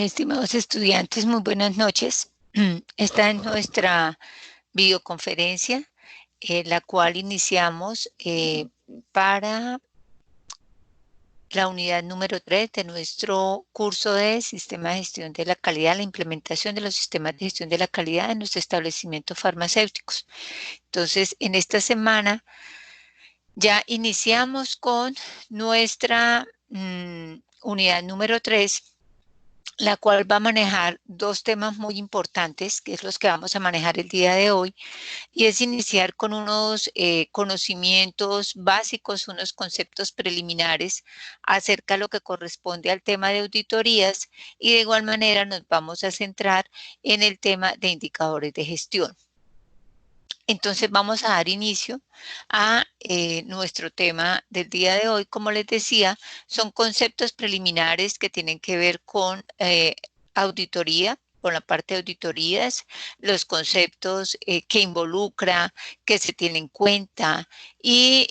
Estimados estudiantes, muy buenas noches. Esta es nuestra videoconferencia, la cual iniciamos para la unidad número 3 de nuestro curso de Sistema de Gestión de la Calidad, la implementación de los sistemas de gestión de la calidad en los establecimientos farmacéuticos. Entonces, en esta semana ya iniciamos con nuestra unidad número 3, la cual va a manejar dos temas muy importantes, que es los que vamos a manejar el día de hoy, y es iniciar con unos conocimientos básicos, unos conceptos preliminares acerca de lo que corresponde al tema de auditorías, y de igual manera nos vamos a centrar en el tema de indicadores de gestión. Entonces vamos a dar inicio a nuestro tema del día de hoy. Como les decía, son conceptos preliminares que tienen que ver con auditoría, con la parte de auditorías, los conceptos que involucra, que se tienen en cuenta, y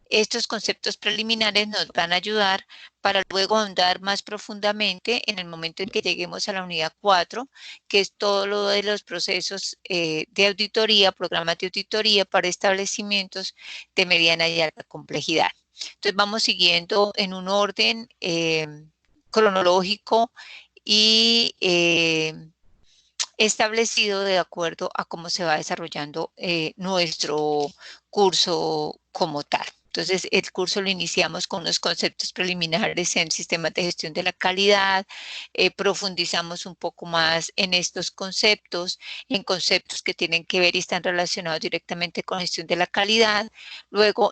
estos conceptos preliminares nos van a ayudar para luego ahondar más profundamente en el momento en que lleguemos a la unidad 4, que es todo lo de los procesos de auditoría, programas de auditoría para establecimientos de mediana y alta complejidad. Entonces vamos siguiendo en un orden cronológico y establecido de acuerdo a cómo se va desarrollando nuestro curso como tal. Entonces, el curso lo iniciamos con unos conceptos preliminares en sistemas de gestión de la calidad, profundizamos un poco más en estos conceptos, en conceptos que tienen que ver y están relacionados directamente con gestión de la calidad. Luego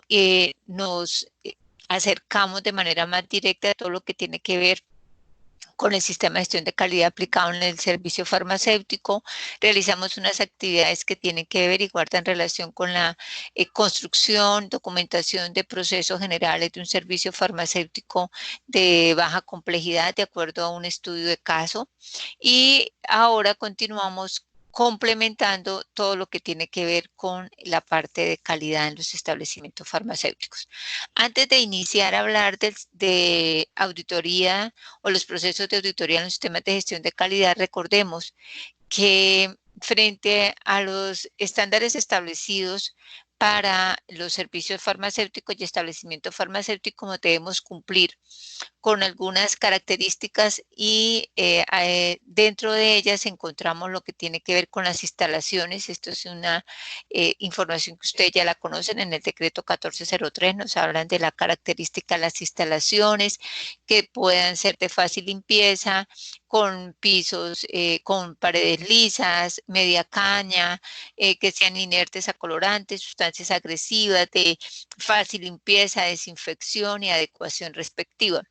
nos acercamos de manera más directa a todo lo que tiene que ver con el sistema de gestión de calidad aplicado en el servicio farmacéutico. Realizamos unas actividades que tienen que ver y guardan relación con la construcción, documentación de procesos generales de un servicio farmacéutico de baja complejidad de acuerdo a un estudio de caso. Y ahora continuamos complementando todo lo que tiene que ver con la parte de calidad en los establecimientos farmacéuticos. Antes de iniciar a hablar de auditoría o los procesos de auditoría en los sistemas de gestión de calidad, recordemos que frente a los estándares establecidos para los servicios farmacéuticos y establecimientos farmacéuticos, debemos cumplir con algunas características y dentro de ellas encontramos lo que tiene que ver con las instalaciones. Esto es una información que ustedes ya la conocen en el decreto 1403, nos hablan de la característica de las instalaciones que puedan ser de fácil limpieza, con pisos, con paredes lisas, media caña, que sean inertes a colorantes, sustancias agresivas, de fácil limpieza, desinfección y adecuación respectiva.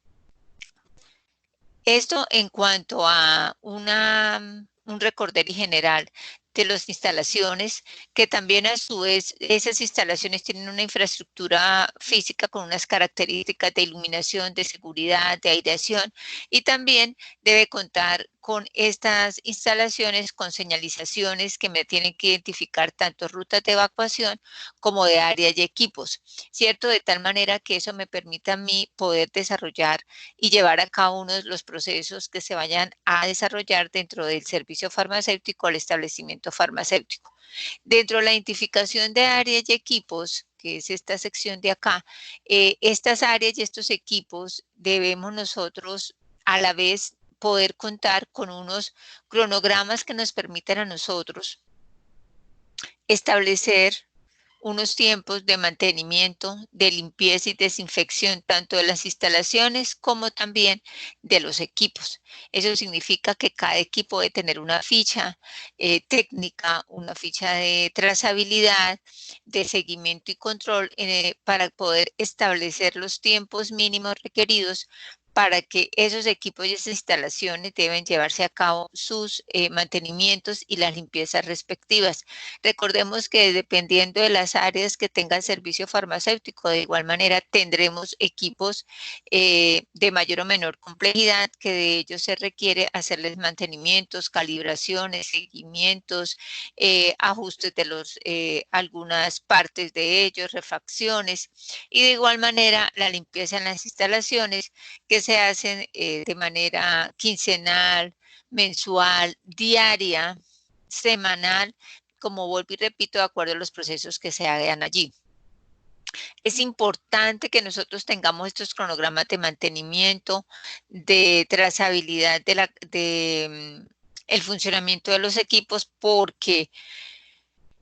Esto en cuanto a un recorderis general de las instalaciones, que también a su vez esas instalaciones tienen una infraestructura física con unas características de iluminación, de seguridad, de aireación, y también debe contar con estas instalaciones con señalizaciones que me tienen que identificar tanto rutas de evacuación como de áreas y equipos, ¿cierto? De tal manera que eso me permita a mí poder desarrollar y llevar a cabo uno de los procesos que se vayan a desarrollar dentro del servicio farmacéutico al establecimiento farmacéutico. Dentro de la identificación de áreas y equipos, que es esta sección de acá, estas áreas y estos equipos debemos nosotros a la vez poder contar con unos cronogramas que nos permitan a nosotros establecer unos tiempos de mantenimiento, de limpieza y desinfección, tanto de las instalaciones como también de los equipos. Eso significa que cada equipo debe tener una ficha técnica, una ficha de trazabilidad, de seguimiento y control para poder establecer los tiempos mínimos requeridos para que esos equipos y esas instalaciones deben llevarse a cabo sus mantenimientos y las limpiezas respectivas. Recordemos que dependiendo de las áreas que tenga el servicio farmacéutico, de igual manera tendremos equipos de mayor o menor complejidad que de ellos se requiere hacerles mantenimientos, calibraciones, seguimientos, ajustes de algunas partes de ellos, refacciones, y de igual manera la limpieza en las instalaciones, que que se hacen de manera quincenal, mensual, diaria, semanal, como vuelvo y repito, de acuerdo a los procesos que se hagan allí. Es importante que nosotros tengamos estos cronogramas de mantenimiento, de trazabilidad de el funcionamiento de los equipos, porque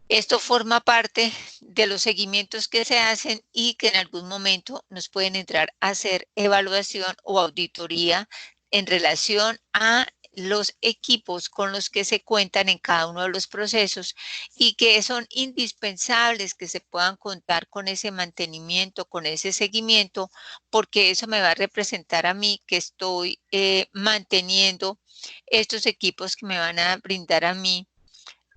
esto forma parte de los seguimientos que se hacen y que en algún momento nos pueden entrar a hacer evaluación o auditoría en relación a los equipos con los que se cuentan en cada uno de los procesos y que son indispensables que se puedan contar con ese mantenimiento, con ese seguimiento, porque eso me va a representar a mí que estoy manteniendo estos equipos que me van a brindar a mí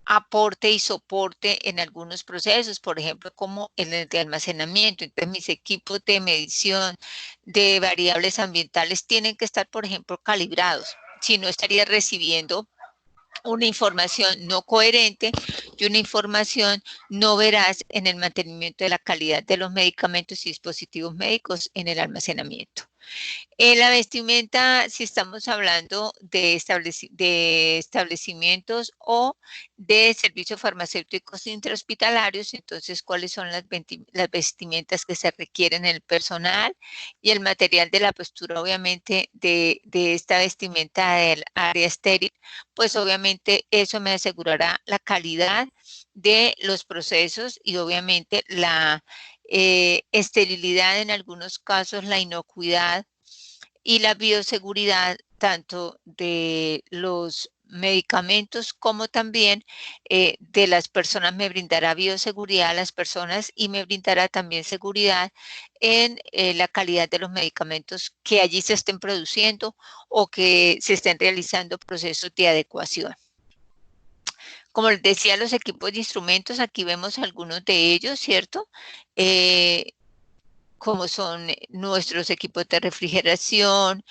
aporte y soporte en algunos procesos, por ejemplo, como en el de almacenamiento. Entonces, mis equipos de medición de variables ambientales tienen que estar, por ejemplo, calibrados. Si no, estaría recibiendo una información no coherente y una información no veraz en el mantenimiento de la calidad de los medicamentos y dispositivos médicos en el almacenamiento. En la vestimenta, si estamos hablando de establecimientos o de servicios farmacéuticos intrahospitalarios, entonces, ¿cuáles son las vestimentas que se requieren en el personal? Y el material de la postura, obviamente, de esta vestimenta del área estéril, pues obviamente eso me asegurará la calidad de los procesos y obviamente la esterilidad en algunos casos, la inocuidad y la bioseguridad tanto de los medicamentos como también de las personas. Me brindará bioseguridad a las personas y me brindará también seguridad en la calidad de los medicamentos que allí se estén produciendo o que se estén realizando procesos de adecuación. Como les decía, los equipos de instrumentos, aquí vemos algunos de ellos, ¿cierto? Como son nuestros equipos de refrigeración,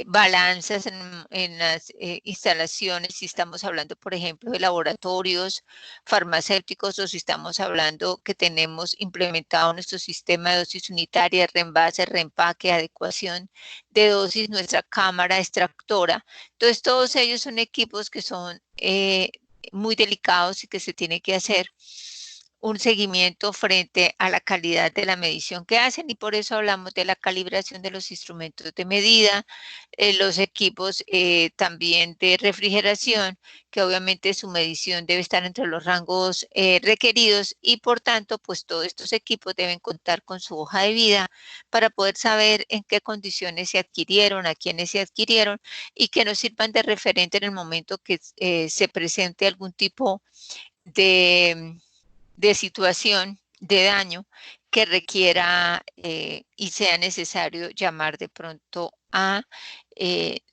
balanzas en las instalaciones, si estamos hablando, por ejemplo, de laboratorios farmacéuticos o si estamos hablando que tenemos implementado nuestro sistema de dosis unitaria, reenvase, reempaque, adecuación de dosis, nuestra cámara extractora. Entonces, todos ellos son equipos que son muy delicados y que se tiene que hacer un seguimiento frente a la calidad de la medición que hacen y por eso hablamos de la calibración de los instrumentos de medida, los equipos también de refrigeración, que obviamente su medición debe estar entre los rangos requeridos y por tanto, pues todos estos equipos deben contar con su hoja de vida para poder saber en qué condiciones se adquirieron, a quiénes se adquirieron y que nos sirvan de referente en el momento que se presente algún tipo de situación de daño que requiera y sea necesario llamar de pronto a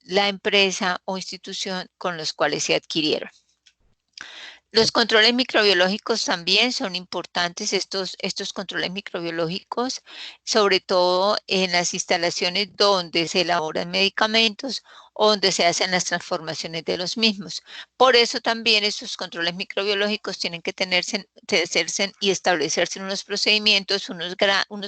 la empresa o institución con los cuales se adquirieron. Los controles microbiológicos también son importantes, estos controles microbiológicos, sobre todo en las instalaciones donde se elaboran medicamentos o donde se hacen las transformaciones de los mismos. Por eso también estos controles microbiológicos tienen que hacerse y establecerse unos procedimientos, unos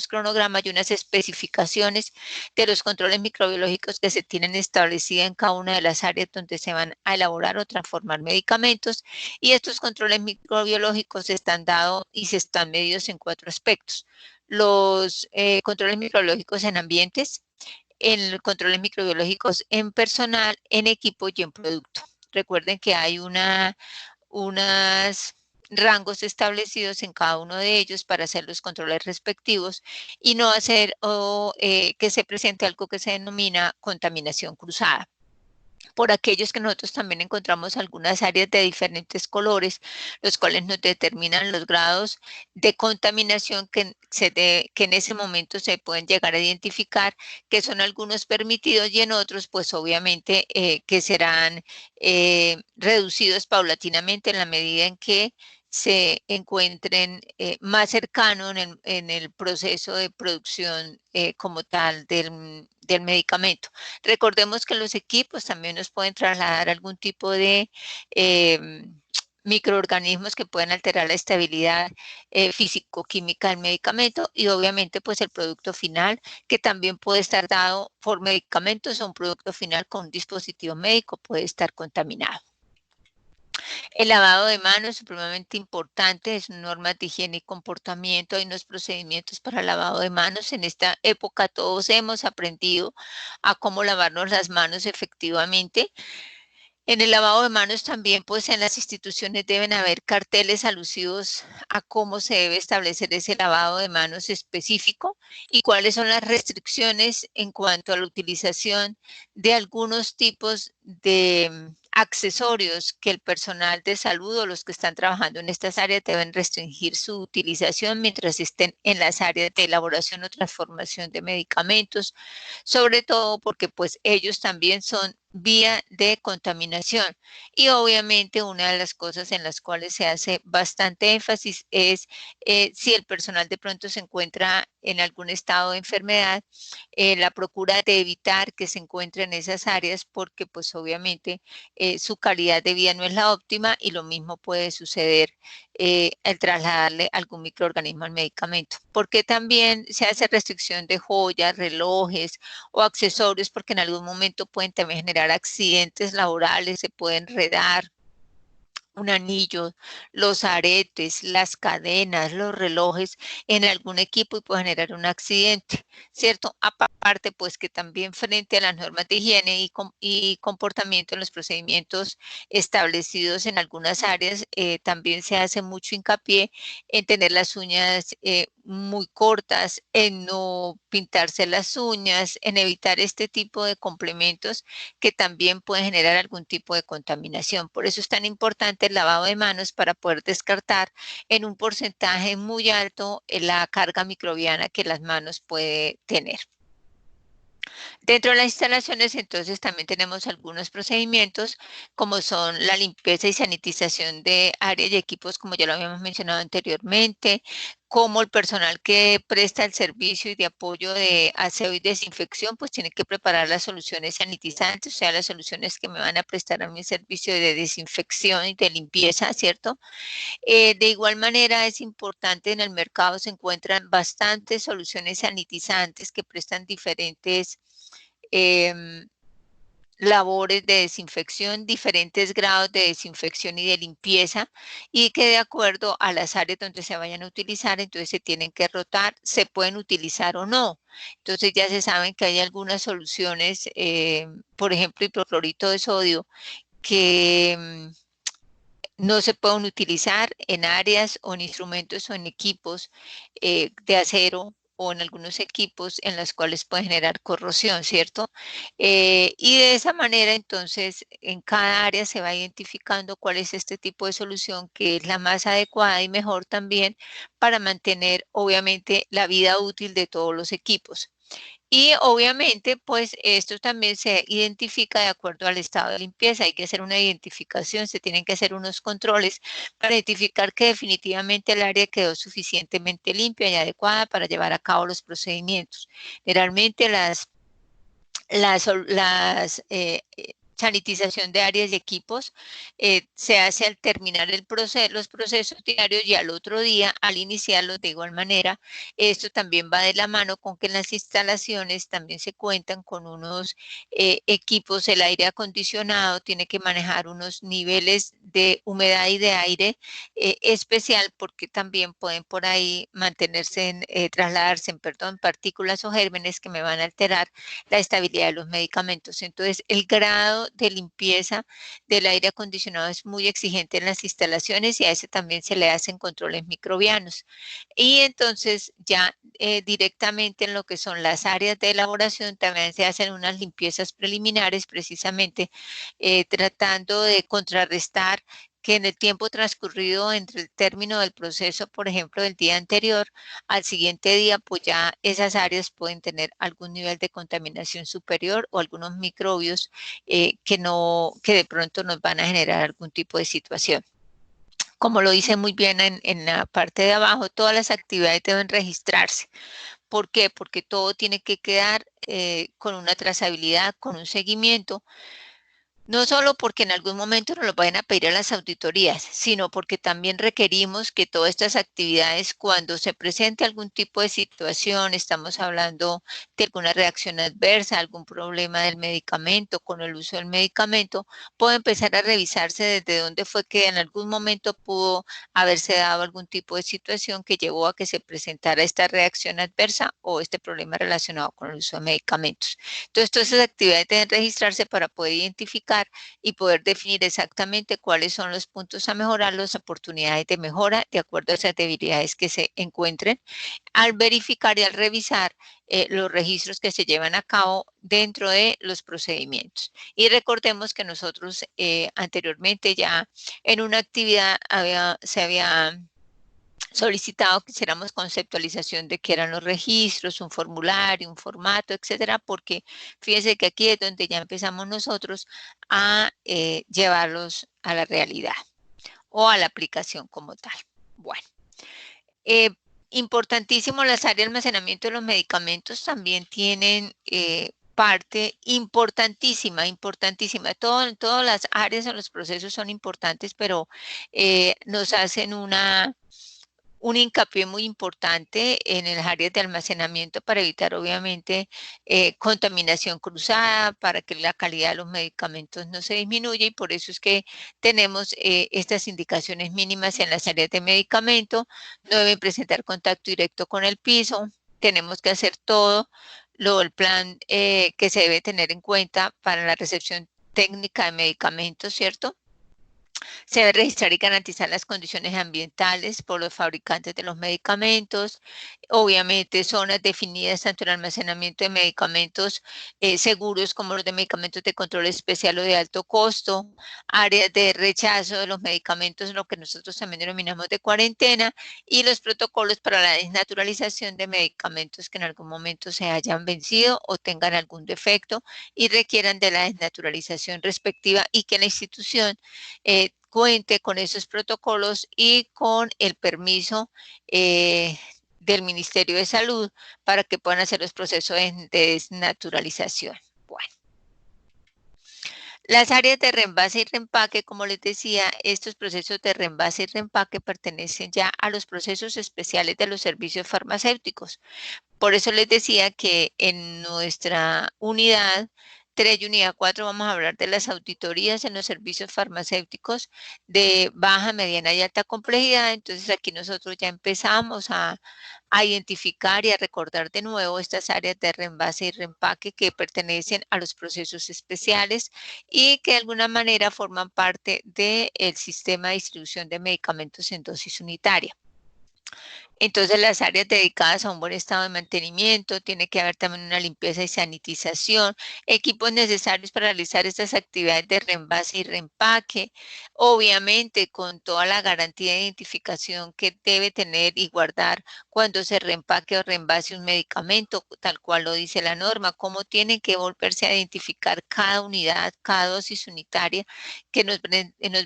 cronogramas y unas especificaciones de los controles microbiológicos que se tienen establecidas en cada una de las áreas donde se van a elaborar o transformar medicamentos. Y estos controles microbiológicos están dados y se están medidos en 4 aspectos. Los controles microbiológicos en ambientes, en controles microbiológicos en personal, en equipo y en producto. Recuerden que hay unos rangos establecidos en cada uno de ellos para hacer los controles respectivos y no hacer que se presente algo que se denomina contaminación cruzada. Por aquellos que nosotros también encontramos algunas áreas de diferentes colores, los cuales nos determinan los grados de contaminación que en ese momento se pueden llegar a identificar, que son algunos permitidos y en otros, pues obviamente que serán reducidos paulatinamente en la medida en que se encuentren más cercano en el proceso de producción como tal del medicamento. Recordemos que los equipos también nos pueden trasladar algún tipo de microorganismos que pueden alterar la estabilidad físico-química del medicamento y obviamente pues el producto final que también puede estar dado por medicamentos o un producto final con un dispositivo médico puede estar contaminado. El lavado de manos es supremamente importante, es normas de higiene y comportamiento, hay unos procedimientos para lavado de manos. En esta época todos hemos aprendido a cómo lavarnos las manos efectivamente. En el lavado de manos también, pues en las instituciones deben haber carteles alusivos a cómo se debe establecer ese lavado de manos específico y cuáles son las restricciones en cuanto a la utilización de algunos tipos de accesorios que el personal de salud o los que están trabajando en estas áreas deben restringir su utilización mientras estén en las áreas de elaboración o transformación de medicamentos, sobre todo porque pues ellos también son vía de contaminación. Y obviamente una de las cosas en las cuales se hace bastante énfasis es si el personal de pronto se encuentra en algún estado de enfermedad, la procura de evitar que se encuentre en esas áreas porque pues obviamente su calidad de vida no es la óptima y lo mismo puede suceder al trasladarle algún microorganismo al medicamento. Porque también se hace restricción de joyas, relojes o accesorios porque en algún momento pueden también generar accidentes laborales, se pueden enredar un anillo, los aretes, las cadenas, los relojes en algún equipo y puede generar un accidente, ¿cierto? Aparte, pues que también frente a las normas de higiene y comportamiento en los procedimientos establecidos en algunas áreas, también se hace mucho hincapié en tener las uñas muy cortas, en no pintarse las uñas, en evitar este tipo de complementos que también pueden generar algún tipo de contaminación. Por eso es tan importante el lavado de manos para poder descartar en un porcentaje muy alto la carga microbiana que las manos puede tener. Dentro de las instalaciones, entonces, también tenemos algunos procedimientos, como son la limpieza y sanitización de áreas y equipos, como ya lo habíamos mencionado anteriormente, como el personal que presta el servicio y de apoyo de aseo y desinfección, pues tiene que preparar las soluciones sanitizantes, o sea, las soluciones que me van a prestar a mi servicio de desinfección y de limpieza, ¿cierto? De igual manera, es importante, en el mercado se encuentran bastantes soluciones sanitizantes que prestan diferentes eh, labores de desinfección, diferentes grados de desinfección y de limpieza, y que de acuerdo a las áreas donde se vayan a utilizar, entonces se tienen que rotar, se pueden utilizar o no. Entonces ya se saben que hay algunas soluciones, por ejemplo, hipoclorito de sodio, que no se pueden utilizar en áreas o en instrumentos o en equipos de acero o en algunos equipos en los cuales puede generar corrosión, ¿cierto? Y de esa manera, entonces, en cada área se va identificando cuál es este tipo de solución que es la más adecuada y mejor también para mantener, obviamente, la vida útil de todos los equipos. Y obviamente, pues esto también se identifica de acuerdo al estado de limpieza. Hay que hacer una identificación, se tienen que hacer unos controles para identificar que definitivamente el área quedó suficientemente limpia y adecuada para llevar a cabo los procedimientos. Generalmente las sanitización de áreas y equipos se hace al terminar los procesos diarios y al otro día al iniciarlos de igual manera. Esto también va de la mano con que en las instalaciones también se cuentan con unos equipos, el aire acondicionado tiene que manejar unos niveles de humedad y de aire especial porque también pueden por ahí trasladarse en partículas o gérmenes que me van a alterar la estabilidad de los medicamentos. Entonces, el grado de limpieza del aire acondicionado es muy exigente en las instalaciones y a ese también se le hacen controles microbianos. Y entonces, ya directamente en lo que son las áreas de elaboración, también se hacen unas limpiezas preliminares, precisamente tratando de contrarrestar que en el tiempo transcurrido entre el término del proceso, por ejemplo, del día anterior, al siguiente día, pues ya esas áreas pueden tener algún nivel de contaminación superior o algunos microbios que de pronto nos van a generar algún tipo de situación. Como lo dice muy bien en la parte de abajo, todas las actividades deben registrarse. ¿Por qué? Porque todo tiene que quedar con una trazabilidad, con un seguimiento No solo porque en algún momento nos lo vayan a pedir a las auditorías, sino porque también requerimos que todas estas actividades, cuando se presente algún tipo de situación, estamos hablando de alguna reacción adversa, algún problema del medicamento, con el uso del medicamento, pueda empezar a revisarse desde dónde fue que en algún momento pudo haberse dado algún tipo de situación que llevó a que se presentara esta reacción adversa o este problema relacionado con el uso de medicamentos. Entonces, todas esas actividades deben registrarse para poder identificar y poder definir exactamente cuáles son los puntos a mejorar, las oportunidades de mejora de acuerdo a esas debilidades que se encuentren, al verificar y al revisar los registros que se llevan a cabo dentro de los procedimientos. Y recordemos que nosotros anteriormente ya en una actividad se había solicitado que hiciéramos conceptualización de qué eran los registros, un formulario, un formato, etcétera, porque fíjense que aquí es donde ya empezamos nosotros a llevarlos a la realidad o a la aplicación como tal. Bueno, eh, importantísimo, las áreas de almacenamiento de los medicamentos también tienen parte importantísima, importantísima. Todas las áreas en los procesos son importantes, pero nos hacen un hincapié muy importante en el áreas de almacenamiento para evitar, obviamente, contaminación cruzada, para que la calidad de los medicamentos no se disminuya y por eso es que tenemos estas indicaciones mínimas en las áreas de medicamento. No deben presentar contacto directo con el piso. Tenemos que hacer todo el plan que se debe tener en cuenta para la recepción técnica de medicamentos, ¿cierto? Se debe registrar y garantizar las condiciones ambientales por los fabricantes de los medicamentos. Obviamente, zonas definidas tanto en almacenamiento de medicamentos seguros como los de medicamentos de control especial o de alto costo, áreas de rechazo de los medicamentos, lo que nosotros también denominamos de cuarentena, y los protocolos para la desnaturalización de medicamentos que en algún momento se hayan vencido o tengan algún defecto y requieran de la desnaturalización respectiva y que la institución cuente con esos protocolos y con el permiso del Ministerio de Salud para que puedan hacer los procesos de desnaturalización. Bueno. Las áreas de reenvase y reempaque, como les decía, estos procesos de reenvase y reempaque pertenecen ya a los procesos especiales de los servicios farmacéuticos. Por eso les decía que en nuestra unidad 3 y unidad 4 vamos a hablar de las auditorías en los servicios farmacéuticos de baja, mediana y alta complejidad. Entonces aquí nosotros ya empezamos a identificar y a recordar de nuevo estas áreas de reenvase y reempaque que pertenecen a los procesos especiales y que de alguna manera forman parte del sistema de distribución de medicamentos en dosis unitaria. Entonces, las áreas dedicadas a un buen estado de mantenimiento, tiene que haber también una limpieza y sanitización, equipos necesarios para realizar estas actividades de reenvase y reempaque, obviamente con toda la garantía de identificación que debe tener y guardar cuando se reempaque o reenvase un medicamento, tal cual lo dice la norma, cómo tienen que volverse a identificar cada unidad, cada dosis unitaria, que nos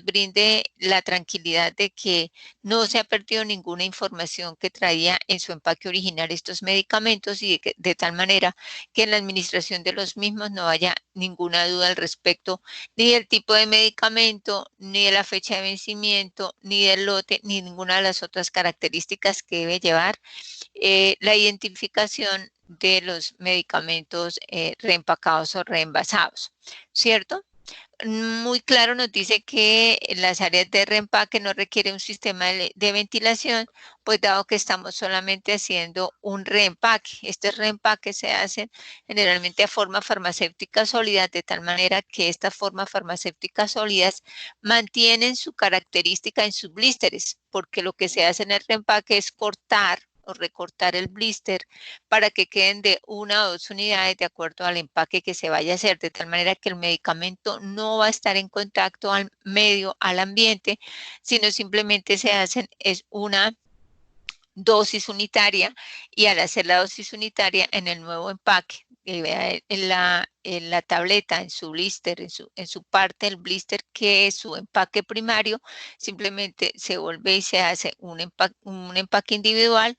brinde la tranquilidad de que no se ha perdido ninguna información que traía en su empaque original estos medicamentos y de tal manera que en la administración de los mismos no haya ninguna duda al respecto ni del tipo de medicamento, ni de la fecha de vencimiento, ni del lote, ni ninguna de las otras características que debe llevar la identificación de los medicamentos reempacados o reenvasados, ¿cierto? Muy claro nos dice que las áreas de reempaque no requieren un sistema de ventilación, pues dado que estamos solamente haciendo un reempaque. Estos reempaques se hacen generalmente a forma farmacéutica sólida, de tal manera que estas formas farmacéuticas sólidas mantienen su característica en sus blísteres, porque lo que se hace en el reempaque es cortar o recortar el blister para que queden de 1 o 2 unidades de acuerdo al empaque que se vaya a hacer, de tal manera que el medicamento no va a estar en contacto al medio, al ambiente, sino simplemente se hacen es una dosis unitaria y al hacer la dosis unitaria en el nuevo empaque, vea en la tableta, en su blister, en su parte del blister que es su empaque primario, simplemente se vuelve y se hace un empaque individual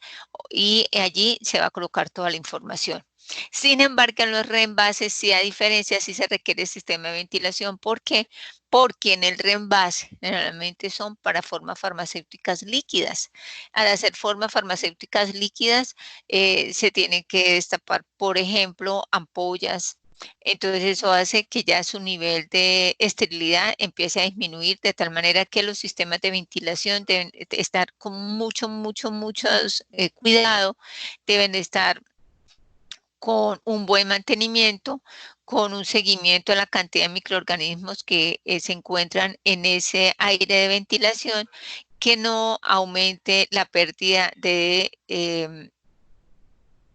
y allí se va a colocar toda la información. Sin embargo, en los reenvases sí hay diferencias, sí se requiere sistema de ventilación. ¿Por qué? Porque en el reenvase generalmente son para formas farmacéuticas líquidas. Al hacer formas farmacéuticas líquidas, se tiene que destapar, por ejemplo, ampollas. Entonces eso hace que ya su nivel de esterilidad empiece a disminuir de tal manera que los sistemas de ventilación deben estar con muchos cuidado, deben estar con un buen mantenimiento, con un seguimiento a la cantidad de microorganismos que se encuentran en ese aire de ventilación, que no aumente la pérdida de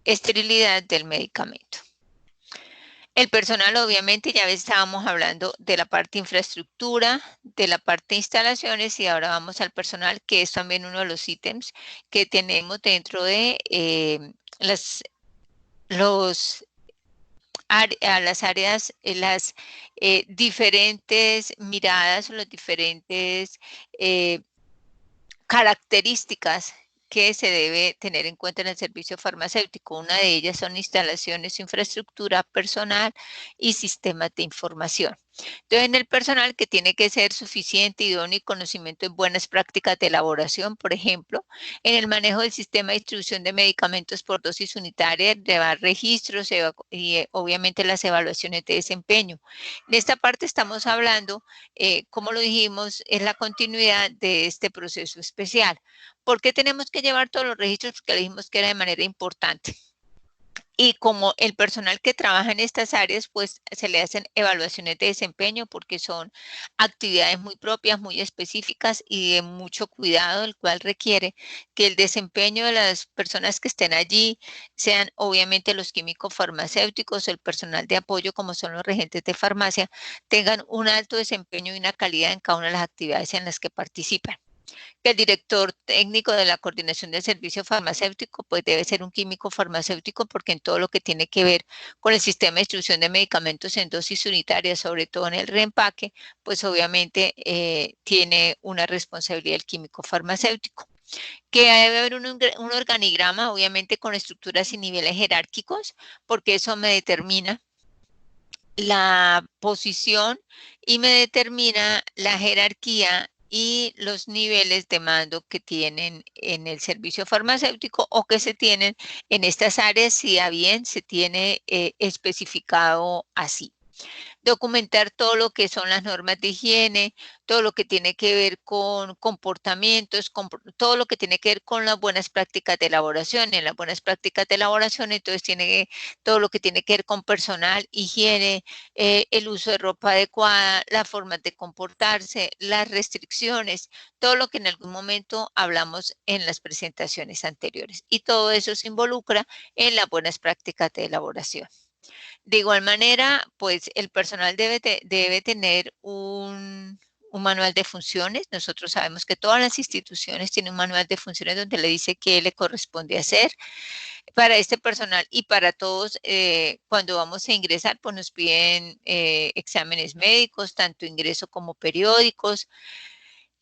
esterilidad del medicamento. El personal, obviamente, ya estábamos hablando de la parte infraestructura, de la parte de instalaciones y ahora vamos al personal, que es también uno de los ítems que tenemos dentro de los a las áreas, las diferentes miradas o las diferentes características que se debe tener en cuenta en el servicio farmacéutico. Una de ellas son instalaciones, infraestructura, personal y sistemas de información. Entonces, en el personal que tiene que ser suficiente, idóneo y conocimiento en buenas prácticas de elaboración, por ejemplo, en el manejo del sistema de distribución de medicamentos por dosis unitaria, llevar registros y obviamente las evaluaciones de desempeño. En esta parte estamos hablando, como lo dijimos, es la continuidad de este proceso especial. ¿Por qué tenemos que llevar todos los registros? Porque le dijimos que era de manera importante. Y como el personal que trabaja en estas áreas, pues se le hacen evaluaciones de desempeño porque son actividades muy propias, muy específicas y de mucho cuidado, el cual requiere que el desempeño de las personas que estén allí sean obviamente los químicos farmacéuticos, el personal de apoyo como son los regentes de farmacia, tengan un alto desempeño y una calidad en cada una de las actividades en las que participan. El director técnico de la coordinación del servicio farmacéutico, pues debe ser un químico farmacéutico porque en todo lo que tiene que ver con el sistema de distribución de medicamentos en dosis unitarias, sobre todo en el reempaque, pues obviamente tiene una responsabilidad el químico farmacéutico. Que debe haber un organigrama, obviamente con estructuras y niveles jerárquicos, porque eso me determina la posición y me determina la jerarquía y los niveles de mando que tienen en el servicio farmacéutico o que se tienen en estas áreas, si a bien se tiene especificado así. Documentar todo lo que son las normas de higiene, todo lo que tiene que ver con comportamientos, todo lo que tiene que ver con las buenas prácticas de elaboración. En las buenas prácticas de elaboración, entonces tiene todo lo que tiene que ver con personal, higiene, el uso de ropa adecuada, las formas de comportarse, las restricciones, todo lo que en algún momento hablamos en las presentaciones anteriores. Y todo eso se involucra en las buenas prácticas de elaboración. De igual manera, pues el personal debe tener un manual de funciones. Nosotros sabemos que todas las instituciones tienen un manual de funciones donde le dice qué le corresponde hacer. Para este personal y para todos, cuando vamos a ingresar, pues nos piden exámenes médicos, tanto ingreso como periódicos.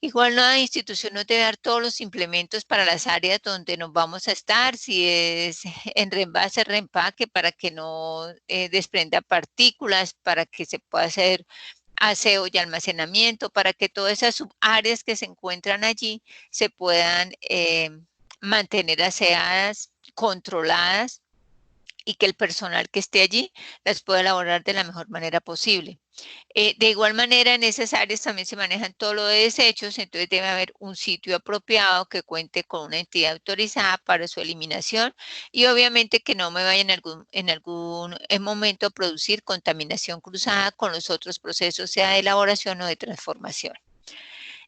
Igual la institución nos debe dar todos los implementos para las áreas donde nos vamos a estar, si es en reenvase, reempaque, para que no desprenda partículas, para que se pueda hacer aseo y almacenamiento, para que todas esas subáreas que se encuentran allí se puedan mantener aseadas, controladas y que el personal que esté allí las pueda elaborar de la mejor manera posible. De igual manera, en esas áreas también se manejan todo lo de desechos, entonces debe haber un sitio apropiado que cuente con una entidad autorizada para su eliminación y obviamente que no me vaya en algún momento a producir contaminación cruzada con los otros procesos, sea de elaboración o de transformación.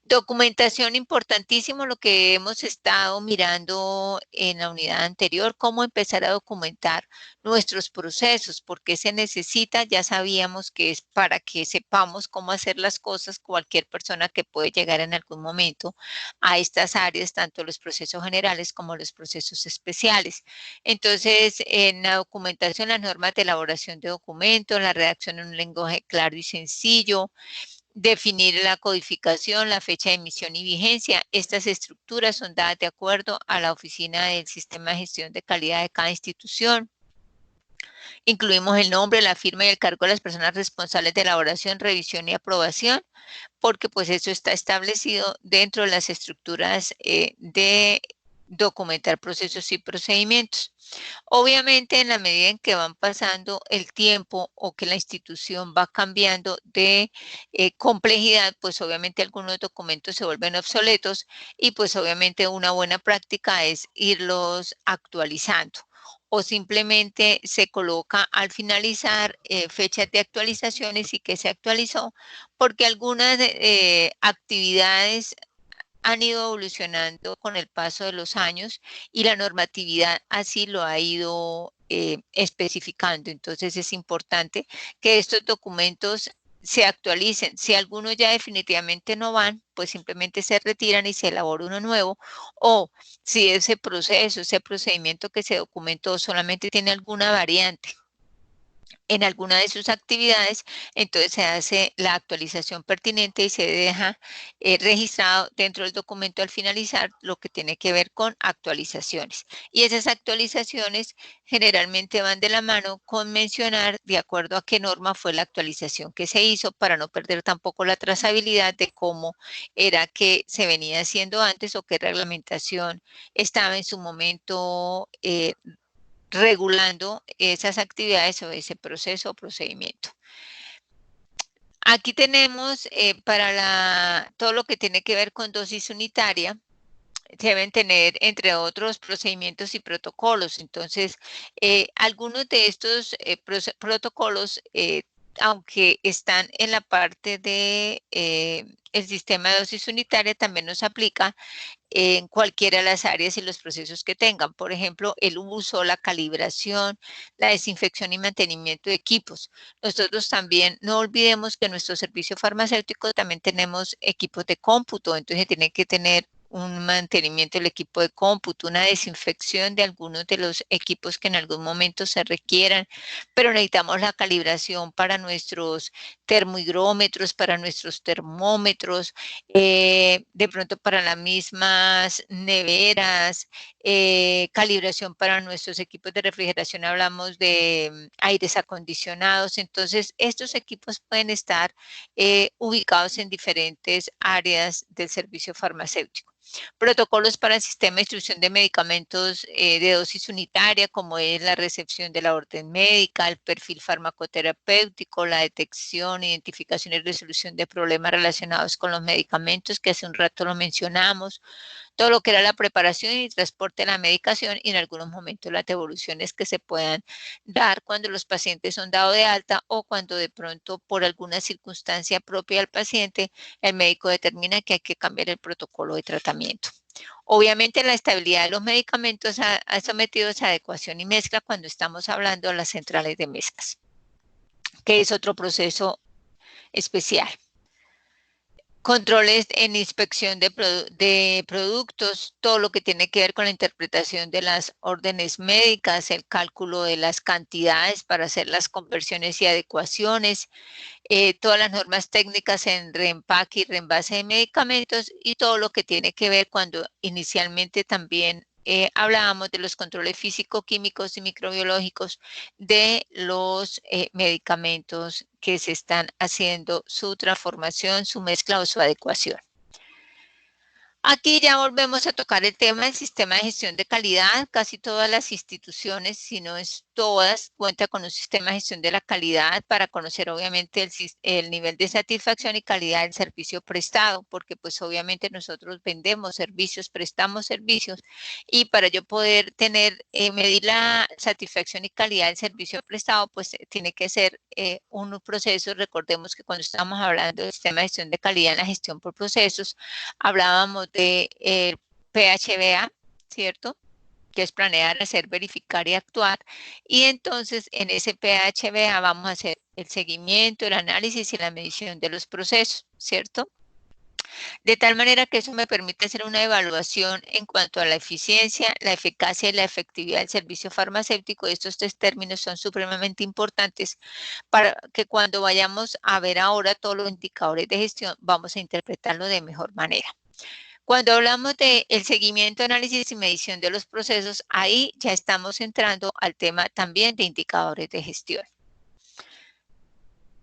Documentación importantísimo, lo que hemos estado mirando en la unidad anterior, cómo empezar a documentar nuestros procesos, porque se necesita, ya sabíamos que es para que sepamos cómo hacer las cosas cualquier persona que puede llegar en algún momento a estas áreas, tanto los procesos generales como los procesos especiales. Entonces, en la documentación, las normas de elaboración de documentos, la redacción en un lenguaje claro y sencillo, definir la codificación, la fecha de emisión y vigencia. Estas estructuras son dadas de acuerdo a la oficina del sistema de gestión de calidad de cada institución. Incluimos el nombre, la firma y el cargo de las personas responsables de elaboración, revisión y aprobación, porque pues eso está establecido dentro de las estructuras de documentar procesos y procedimientos. Obviamente, en la medida en que van pasando el tiempo o que la institución va cambiando de complejidad, pues obviamente algunos documentos se vuelven obsoletos y pues obviamente una buena práctica es irlos actualizando o simplemente se coloca al finalizar fechas de actualizaciones y que se actualizó, porque algunas actividades han ido evolucionando con el paso de los años y la normatividad así lo ha ido especificando. Entonces es importante que estos documentos se actualicen. Si algunos ya definitivamente no van, pues simplemente se retiran y se elabora uno nuevo. O si ese proceso, ese procedimiento que se documentó solamente tiene alguna variante en alguna de sus actividades, entonces se hace la actualización pertinente y se deja registrado dentro del documento al finalizar lo que tiene que ver con actualizaciones. Y esas actualizaciones generalmente van de la mano con mencionar de acuerdo a qué norma fue la actualización que se hizo para no perder tampoco la trazabilidad de cómo era que se venía haciendo antes o qué reglamentación estaba en su momento regulando esas actividades o ese proceso o procedimiento. Aquí tenemos todo lo que tiene que ver con dosis unitaria, deben tener, entre otros, procedimientos y protocolos. Entonces, algunos de estos protocolos, aunque están en la parte de el sistema de dosis unitaria, también nos aplica en cualquiera de las áreas y los procesos que tengan. Por ejemplo, el uso, la calibración, la desinfección y mantenimiento de equipos. Nosotros también no olvidemos que en nuestro servicio farmacéutico también tenemos equipos de cómputo, entonces tiene que tener un mantenimiento del equipo de cómputo, una desinfección de algunos de los equipos que en algún momento se requieran, pero necesitamos la calibración para nuestros termohigrómetros, para nuestros termómetros, de pronto para las mismas neveras, calibración para nuestros equipos de refrigeración, hablamos de aires acondicionados. Entonces, estos equipos pueden estar ubicados en diferentes áreas del servicio farmacéutico. Protocolos para el sistema de instrucción de medicamentos de dosis unitaria, como es la recepción de la orden médica, el perfil farmacoterapéutico, la detección, identificación y resolución de problemas relacionados con los medicamentos, que hace un rato lo mencionamos, todo lo que era la preparación y transporte de la medicación y en algunos momentos las devoluciones que se puedan dar cuando los pacientes son dados de alta o cuando de pronto por alguna circunstancia propia del paciente el médico determina que hay que cambiar el protocolo de tratamiento. Obviamente la estabilidad de los medicamentos ha sometido a adecuación y mezcla cuando estamos hablando de las centrales de mezclas, que es otro proceso especial. Controles en inspección de productos, todo lo que tiene que ver con la interpretación de las órdenes médicas, el cálculo de las cantidades para hacer las conversiones y adecuaciones, todas las normas técnicas en reempaque y reenvase de medicamentos y todo lo que tiene que ver cuando inicialmente también hablábamos de los controles físico-químicos y microbiológicos de los medicamentos que se están haciendo su transformación, su mezcla o su adecuación. Aquí ya volvemos a tocar el tema del sistema de gestión de calidad. Casi todas las instituciones, si no es todas, cuentan con un sistema de gestión de la calidad para conocer obviamente el nivel de satisfacción y calidad del servicio prestado, porque pues obviamente nosotros vendemos servicios, prestamos servicios y para yo poder medir la satisfacción y calidad del servicio prestado, pues tiene que ser un proceso. Recordemos que cuando estamos hablando del sistema de gestión de calidad en la gestión por procesos, hablábamos de PHBA, ¿cierto? Que es planear, hacer, verificar y actuar. Y entonces en ese PHBA vamos a hacer el seguimiento, el análisis y la medición de los procesos, ¿cierto? De tal manera que eso me permite hacer una evaluación en cuanto a la eficiencia, la eficacia y la efectividad del servicio farmacéutico. Estos tres términos son supremamente importantes para que cuando vayamos a ver ahora todos los indicadores de gestión, vamos a interpretarlo de mejor manera. Cuando hablamos de el seguimiento, análisis y medición de los procesos, ahí ya estamos entrando al tema también de indicadores de gestión.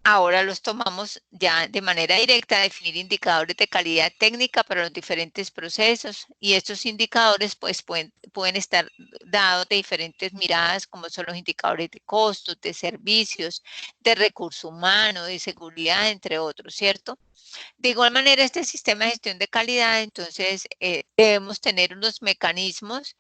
Ahora los tomamos ya de manera directa a definir indicadores de calidad técnica para los diferentes procesos, y estos indicadores pues pueden estar dados de diferentes miradas, como son los indicadores de costos, de servicios, de recurso humano, de seguridad, entre otros, ¿cierto? De igual manera, este sistema de gestión de calidad, entonces, debemos tener unos mecanismos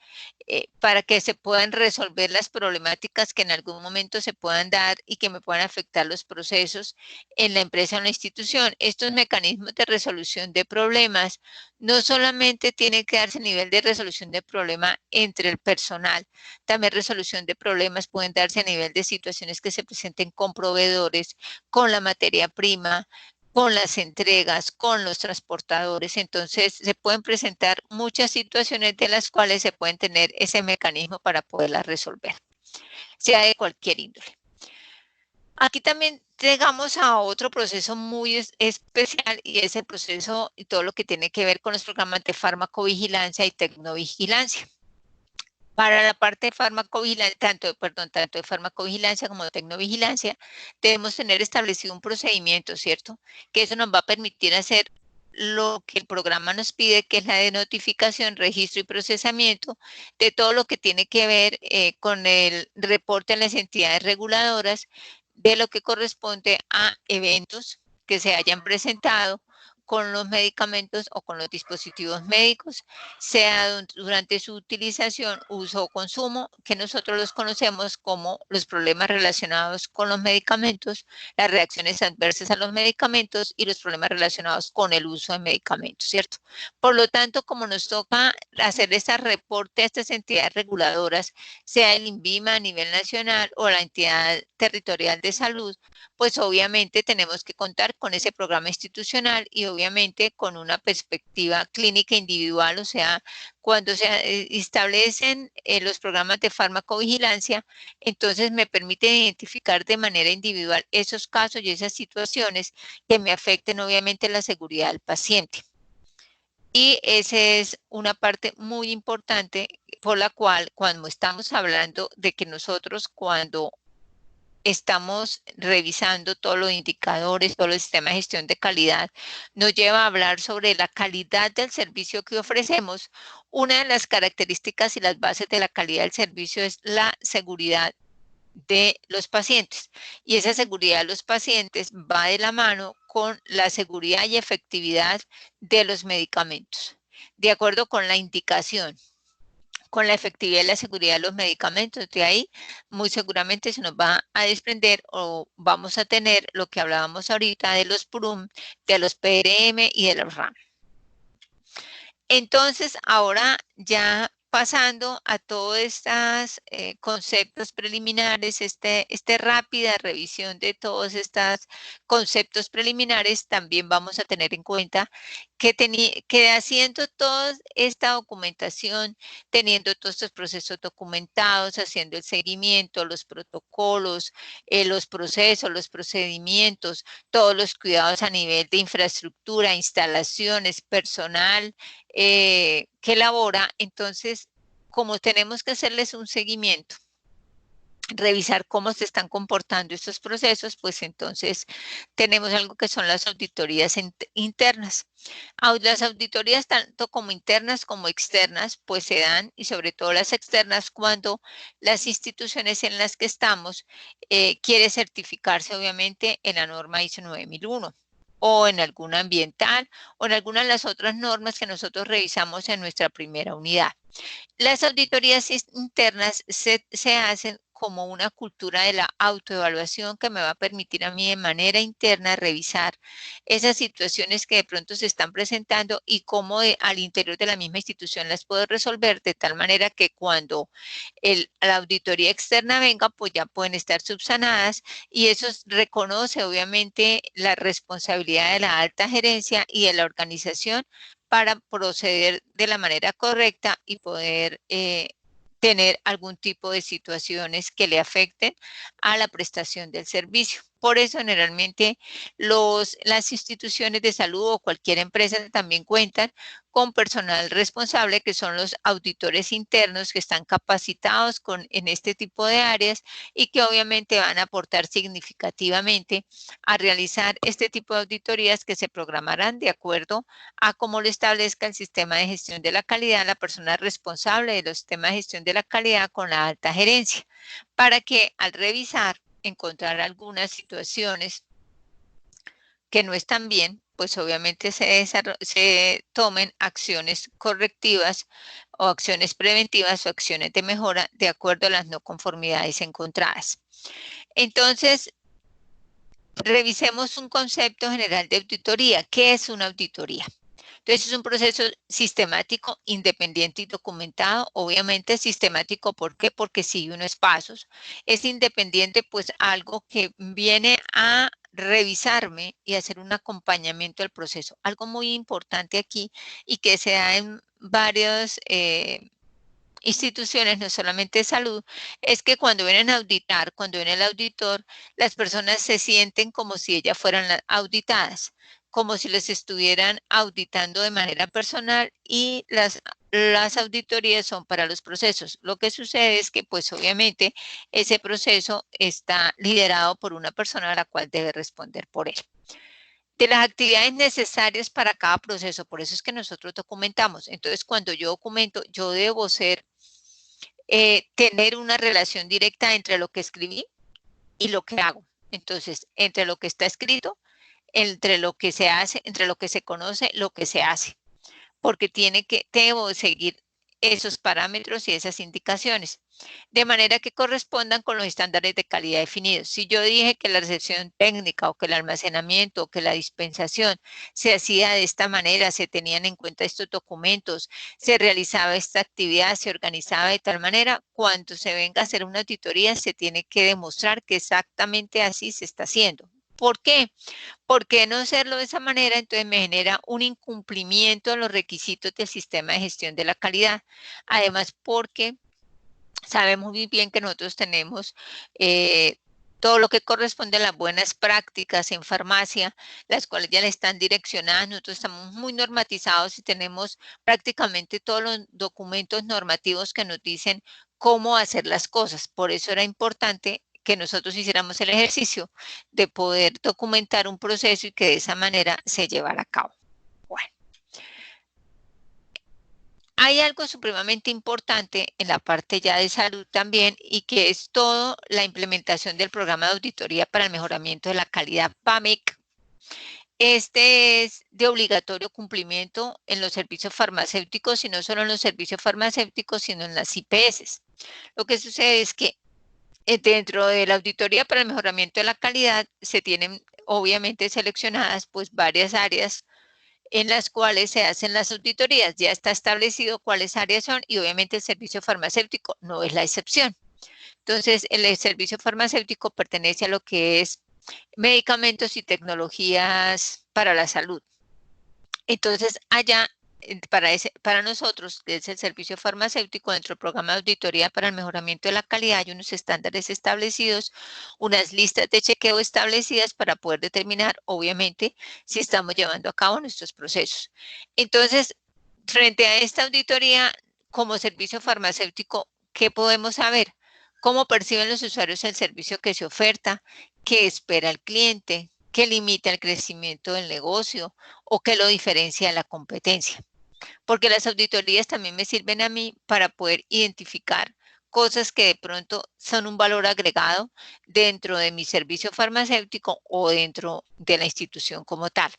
para que se puedan resolver las problemáticas que en algún momento se puedan dar y que me puedan afectar los procesos en la empresa o en la institución. Estos mecanismos de resolución de problemas no solamente tienen que darse a nivel de resolución de problema entre el personal, también resolución de problemas pueden darse a nivel de situaciones que se presenten con proveedores, con la materia prima, con las entregas, con los transportadores. Entonces, se pueden presentar muchas situaciones de las cuales se pueden tener ese mecanismo para poderlas resolver, sea de cualquier índole. Aquí también llegamos a otro proceso muy especial, y es el proceso y todo lo que tiene que ver con los programas de farmacovigilancia y tecnovigilancia. Para la parte de farmacovigilancia, tanto de farmacovigilancia como de tecnovigilancia, debemos tener establecido un procedimiento, ¿cierto? Que eso nos va a permitir hacer lo que el programa nos pide, que es la de notificación, registro y procesamiento de todo lo que tiene que ver con el reporte a las entidades reguladoras de lo que corresponde a eventos que se hayan presentado con los medicamentos o con los dispositivos médicos, sea durante su utilización, uso o consumo, que nosotros los conocemos como los problemas relacionados con los medicamentos, las reacciones adversas a los medicamentos y los problemas relacionados con el uso de medicamentos, ¿cierto? Por lo tanto, como nos toca hacer ese reporte a estas entidades reguladoras, sea el INVIMA a nivel nacional o la entidad territorial de salud, pues obviamente tenemos que contar con ese programa institucional y obviamente con una perspectiva clínica individual, o sea, cuando se establecen los programas de farmacovigilancia, entonces me permite identificar de manera individual esos casos y esas situaciones que me afecten obviamente la seguridad del paciente. Y esa es una parte muy importante por la cual cuando estamos hablando de que nosotros cuando estamos revisando todos los indicadores, todo el sistema de gestión de calidad, nos lleva a hablar sobre la calidad del servicio que ofrecemos. Una de las características y las bases de la calidad del servicio es la seguridad de los pacientes. Y esa seguridad de los pacientes va de la mano con la seguridad y efectividad de los medicamentos, de acuerdo con la indicación, con la efectividad y la seguridad de los medicamentos. De ahí, muy seguramente se nos va a desprender o vamos a tener lo que hablábamos ahorita de los PRUM, de los PRM y de los RAM. Entonces, ahora ya pasando a todos estos conceptos preliminares, esta rápida revisión de todos estos conceptos preliminares, también vamos a tener en cuenta que haciendo toda esta documentación, teniendo todos estos procesos documentados, haciendo el seguimiento, los protocolos, los procesos, los procedimientos, todos los cuidados a nivel de infraestructura, instalaciones, personal, que elabora, entonces, como tenemos que hacerles un seguimiento, revisar cómo se están comportando estos procesos, pues entonces tenemos algo que son las auditorías internas. Las auditorías tanto como internas como externas, pues se dan, y sobre todo las externas, cuando las instituciones en las que estamos quiere certificarse obviamente en la norma ISO 9001 o en alguna ambiental o en alguna de las otras normas que nosotros revisamos en nuestra primera unidad. Las auditorías internas se hacen como una cultura de la autoevaluación que me va a permitir a mí de manera interna revisar esas situaciones que de pronto se están presentando y cómo al interior de la misma institución las puedo resolver de tal manera que cuando la auditoría externa venga, pues ya pueden estar subsanadas, y eso reconoce obviamente la responsabilidad de la alta gerencia y de la organización para proceder de la manera correcta y poder tener algún tipo de situaciones que le afecten a la prestación del servicio. Por eso generalmente las instituciones de salud o cualquier empresa también cuentan con personal responsable, que son los auditores internos que están capacitados en este tipo de áreas y que obviamente van a aportar significativamente a realizar este tipo de auditorías que se programarán de acuerdo a cómo lo establezca el sistema de gestión de la calidad, la persona responsable de los sistemas de gestión de la calidad con la alta gerencia, para que al revisar encontrar algunas situaciones que no están bien, pues obviamente se tomen acciones correctivas o acciones preventivas o acciones de mejora de acuerdo a las no conformidades encontradas. Entonces, revisemos un concepto general de auditoría. ¿Qué es una auditoría? Entonces, es un proceso sistemático, independiente y documentado. Obviamente sistemático, ¿por qué? Porque sigue unos pasos. Es independiente, pues algo que viene a revisarme y hacer un acompañamiento al proceso. Algo muy importante aquí y que se da en varias instituciones, no solamente de salud, es que cuando vienen a auditar, cuando viene el auditor, las personas se sienten como si ellas fueran auditadas, como si les estuvieran auditando de manera personal, y las auditorías son para los procesos. Lo que sucede es que, pues obviamente, ese proceso está liderado por una persona a la cual debe responder por él. De las actividades necesarias para cada proceso, por eso es que nosotros documentamos. Entonces, cuando yo documento, yo debo tener una relación directa entre lo que escribí y lo que hago. Entonces, entre lo que está escrito, entre lo que se hace, entre lo que se conoce, lo que se hace, porque debo seguir esos parámetros y esas indicaciones, de manera que correspondan con los estándares de calidad definidos. Si yo dije que la recepción técnica o que el almacenamiento o que la dispensación se hacía de esta manera, se tenían en cuenta estos documentos, se realizaba esta actividad, se organizaba de tal manera, cuando se venga a hacer una auditoría se tiene que demostrar que exactamente así se está haciendo. ¿Por qué? ¿Por qué no hacerlo de esa manera? Entonces me genera un incumplimiento de los requisitos del sistema de gestión de la calidad. Además, porque sabemos muy bien que nosotros tenemos todo lo que corresponde a las buenas prácticas en farmacia, las cuales ya le están direccionadas. Nosotros estamos muy normatizados y tenemos prácticamente todos los documentos normativos que nos dicen cómo hacer las cosas. Por eso era importante que nosotros hiciéramos el ejercicio de poder documentar un proceso y que de esa manera se llevara a cabo. Bueno. Hay algo supremamente importante en la parte ya de salud también, y que es toda la implementación del programa de auditoría para el mejoramiento de la calidad PAMIC. Este es de obligatorio cumplimiento en los servicios farmacéuticos, y no solo en los servicios farmacéuticos, sino en las IPS. Lo que sucede es que dentro de la auditoría para el mejoramiento de la calidad se tienen obviamente seleccionadas pues varias áreas en las cuales se hacen las auditorías. Ya está establecido cuáles áreas son, y obviamente el servicio farmacéutico no es la excepción. Entonces, el servicio farmacéutico pertenece a lo que es medicamentos y tecnologías para la salud. Entonces, allá, para nosotros, que es el servicio farmacéutico, dentro del programa de auditoría para el mejoramiento de la calidad, hay unos estándares establecidos, unas listas de chequeo establecidas para poder determinar, obviamente, si estamos llevando a cabo nuestros procesos. Entonces, frente a esta auditoría, como servicio farmacéutico, ¿qué podemos saber? ¿Cómo perciben los usuarios el servicio que se oferta? ¿Qué espera el cliente? ¿Qué limita el crecimiento del negocio? ¿O qué lo diferencia de la competencia? Porque las auditorías también me sirven a mí para poder identificar cosas que de pronto son un valor agregado dentro de mi servicio farmacéutico o dentro de la institución como tal.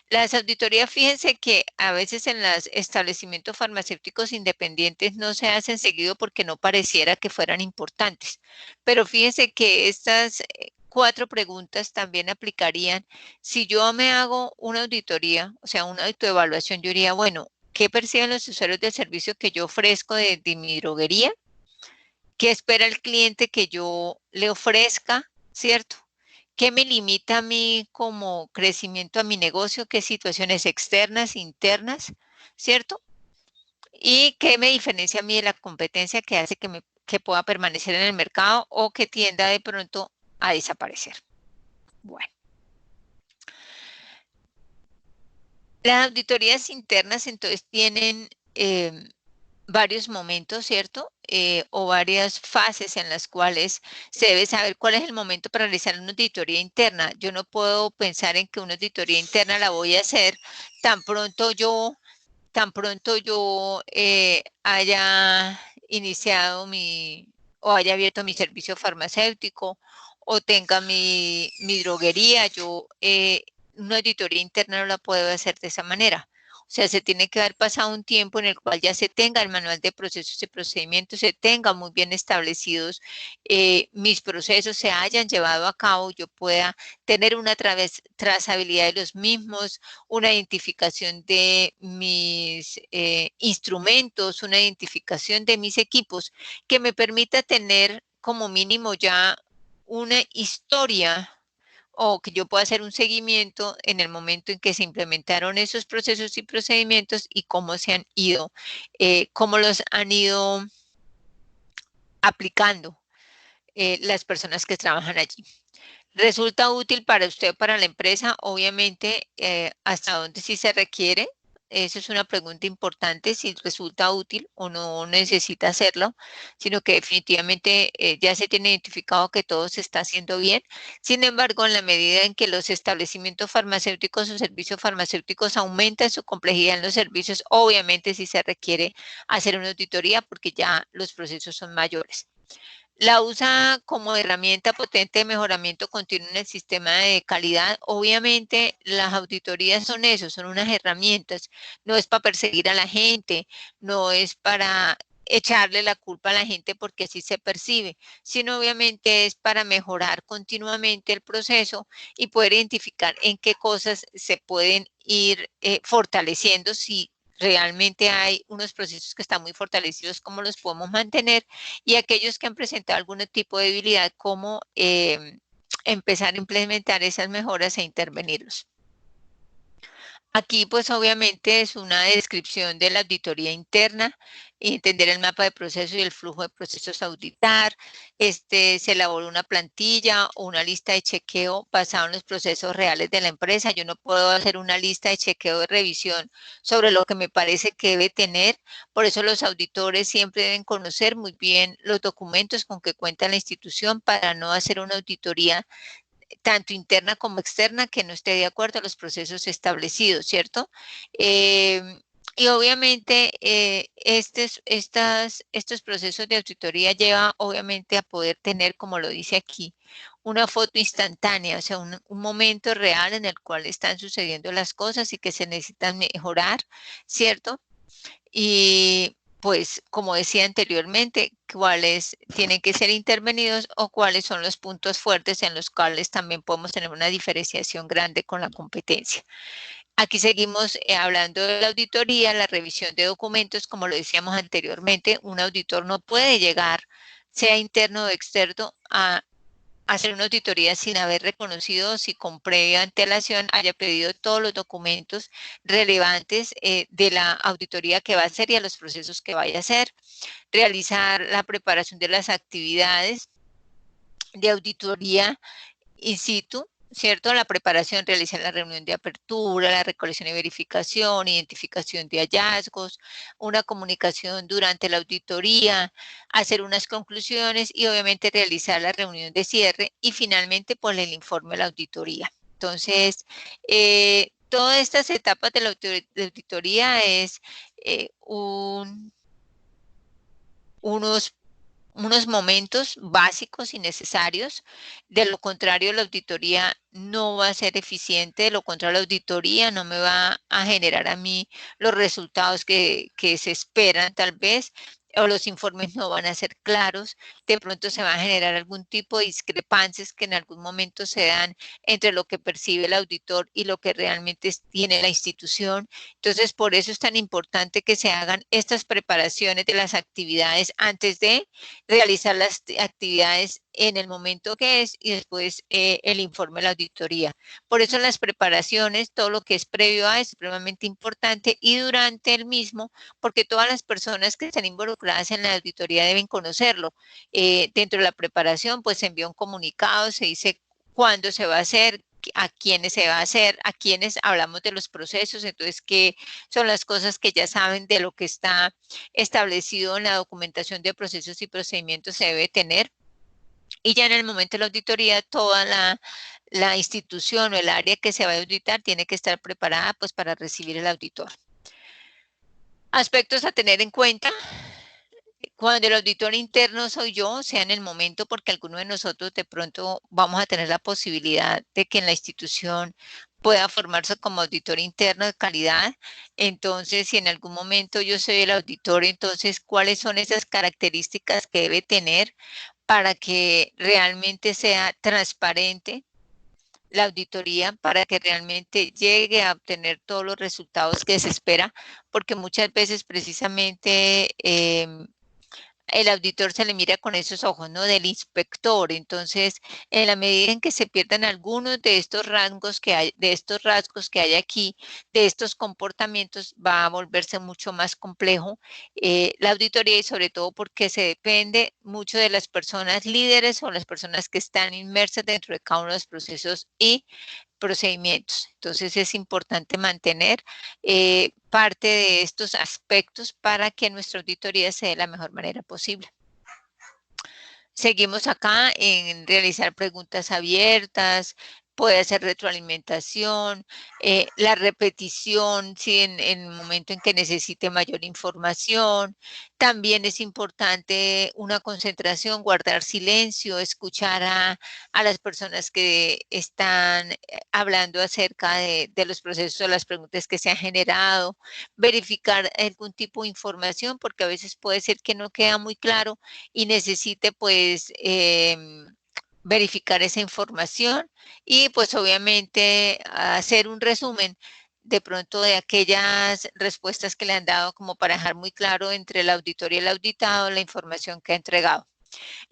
Las auditorías, fíjense que a veces en los establecimientos farmacéuticos independientes no se hacen seguido porque no pareciera que fueran importantes. Pero fíjense que estas 4 preguntas también aplicarían. Si yo me hago una auditoría, o sea, una autoevaluación, yo diría, bueno, ¿qué perciben los usuarios del servicio que yo ofrezco de mi droguería? ¿Qué espera el cliente que yo le ofrezca? ¿Cierto? ¿Qué me limita a mí como crecimiento a mi negocio? ¿Qué situaciones externas, internas? ¿Cierto? ¿Y qué me diferencia a mí de la competencia que hace que pueda permanecer en el mercado o que tienda de pronto a desaparecer? Bueno, las auditorías internas entonces tienen varios momentos, ¿cierto? O varias fases en las cuales se debe saber cuál es el momento para realizar una auditoría interna. Yo no puedo pensar en que una auditoría interna la voy a hacer tan pronto yo, haya iniciado o haya abierto mi servicio farmacéutico o tenga mi droguería. Una auditoría interna no la puedo hacer de esa manera. O sea, se tiene que haber pasado un tiempo en el cual ya se tenga el manual de procesos y procedimientos, se tenga muy bien establecidos mis procesos, se hayan llevado a cabo, yo pueda tener una trazabilidad de los mismos, una identificación de mis instrumentos, una identificación de mis equipos, que me permita tener como mínimo ya una historia o que yo pueda hacer un seguimiento en el momento en que se implementaron esos procesos y procedimientos y cómo se han ido, cómo los han ido aplicando las personas que trabajan allí. ¿Resulta útil para usted o para la empresa? Obviamente, ¿hasta dónde sí se requiere? Esa es una pregunta importante, si resulta útil o no necesita hacerlo, sino que definitivamente ya se tiene identificado que todo se está haciendo bien. Sin embargo, en la medida en que los establecimientos farmacéuticos o servicios farmacéuticos aumentan su complejidad en los servicios, obviamente sí se requiere hacer una auditoría porque ya los procesos son mayores. La usa como herramienta potente de mejoramiento continuo en el sistema de calidad. Obviamente, las auditorías son eso, son unas herramientas. No es para perseguir a la gente, no es para echarle la culpa a la gente porque así se percibe, sino obviamente es para mejorar continuamente el proceso y poder identificar en qué cosas se pueden ir fortaleciendo si realmente hay unos procesos que están muy fortalecidos, cómo los podemos mantener y aquellos que han presentado algún tipo de debilidad, cómo empezar a implementar esas mejoras e intervenirlos. Aquí, pues obviamente es una descripción de la auditoría interna, entender el mapa de procesos y el flujo de procesos a auditar. Se elaboró una plantilla o una lista de chequeo basada en los procesos reales de la empresa. Yo no puedo hacer una lista de chequeo de revisión sobre lo que me parece que debe tener. Por eso los auditores siempre deben conocer muy bien los documentos con que cuenta la institución para no hacer una auditoría tanto interna como externa, que no esté de acuerdo a los procesos establecidos, ¿cierto? Y obviamente estos procesos de auditoría lleva obviamente a poder tener, como lo dice aquí, una foto instantánea, o sea, un momento real en el cual están sucediendo las cosas y que se necesitan mejorar, ¿cierto? Y pues, como decía anteriormente, cuáles tienen que ser intervenidos o cuáles son los puntos fuertes en los cuales también podemos tener una diferenciación grande con la competencia. Aquí seguimos hablando de la auditoría, la revisión de documentos, como lo decíamos anteriormente, un auditor no puede llegar, sea interno o externo, a hacer una auditoría sin haber reconocido si con previa antelación haya pedido todos los documentos relevantes de la auditoría que va a hacer y a los procesos que vaya a hacer, realizar la preparación de las actividades de auditoría in situ, ¿cierto? La preparación, realizar la reunión de apertura, la recolección y verificación, identificación de hallazgos, una comunicación durante la auditoría, hacer unas conclusiones y obviamente realizar la reunión de cierre y finalmente pues el informe de la auditoría. Entonces, todas estas etapas de la auditoría es unos momentos básicos y necesarios. De lo contrario, la auditoría no va a ser eficiente, de lo contrario, la auditoría no me va a generar a mí los resultados que se esperan tal vez, o los informes no van a ser claros, de pronto se va a generar algún tipo de discrepancias que en algún momento se dan entre lo que percibe el auditor y lo que realmente tiene la institución. Entonces, por eso es tan importante que se hagan estas preparaciones de las actividades antes de realizar las actividades en el momento que es y después el informe de la auditoría. Por eso las preparaciones, todo lo que es previo a es supremamente importante y durante el mismo, porque todas las personas que están involucradas en la auditoría deben conocerlo. Dentro de la preparación, pues se envía un comunicado, se dice cuándo se va a hacer, a quiénes se va a hacer, a quiénes hablamos de los procesos, entonces qué son las cosas que ya saben de lo que está establecido en la documentación de procesos y procedimientos se debe tener. Y ya en el momento de la auditoría, toda la institución o el área que se va a auditar tiene que estar preparada pues para recibir el auditor. Aspectos a tener en cuenta. Cuando el auditor interno soy yo, sea en el momento, porque alguno de nosotros de pronto vamos a tener la posibilidad de que en la institución pueda formarse como auditor interno de calidad. Entonces, si en algún momento yo soy el auditor, entonces, ¿cuáles son esas características que debe tener para que realmente sea transparente la auditoría, para que realmente llegue a obtener todos los resultados que se espera? Porque muchas veces precisamente el auditor se le mira con esos ojos, ¿no? Del inspector. Entonces, en la medida en que se pierdan algunos de estos rasgos que hay, de estos rasgos que hay aquí, de estos comportamientos, va a volverse mucho más complejo la auditoría, y sobre todo porque se depende mucho de las personas líderes o las personas que están inmersas dentro de cada uno de los procesos y procedimientos. Entonces es importante mantener parte de estos aspectos para que nuestra auditoría sea de la mejor manera posible. Seguimos acá en realizar preguntas abiertas, puede hacer retroalimentación, la repetición, si en el momento en que necesite mayor información. También es importante una concentración, guardar silencio, escuchar a las personas que están hablando acerca de los procesos o las preguntas que se han generado, verificar algún tipo de información, porque a veces puede ser que no queda muy claro y necesite pues verificar esa información y pues obviamente hacer un resumen de pronto de aquellas respuestas que le han dado, como para dejar muy claro entre el auditor y el auditado la información que ha entregado.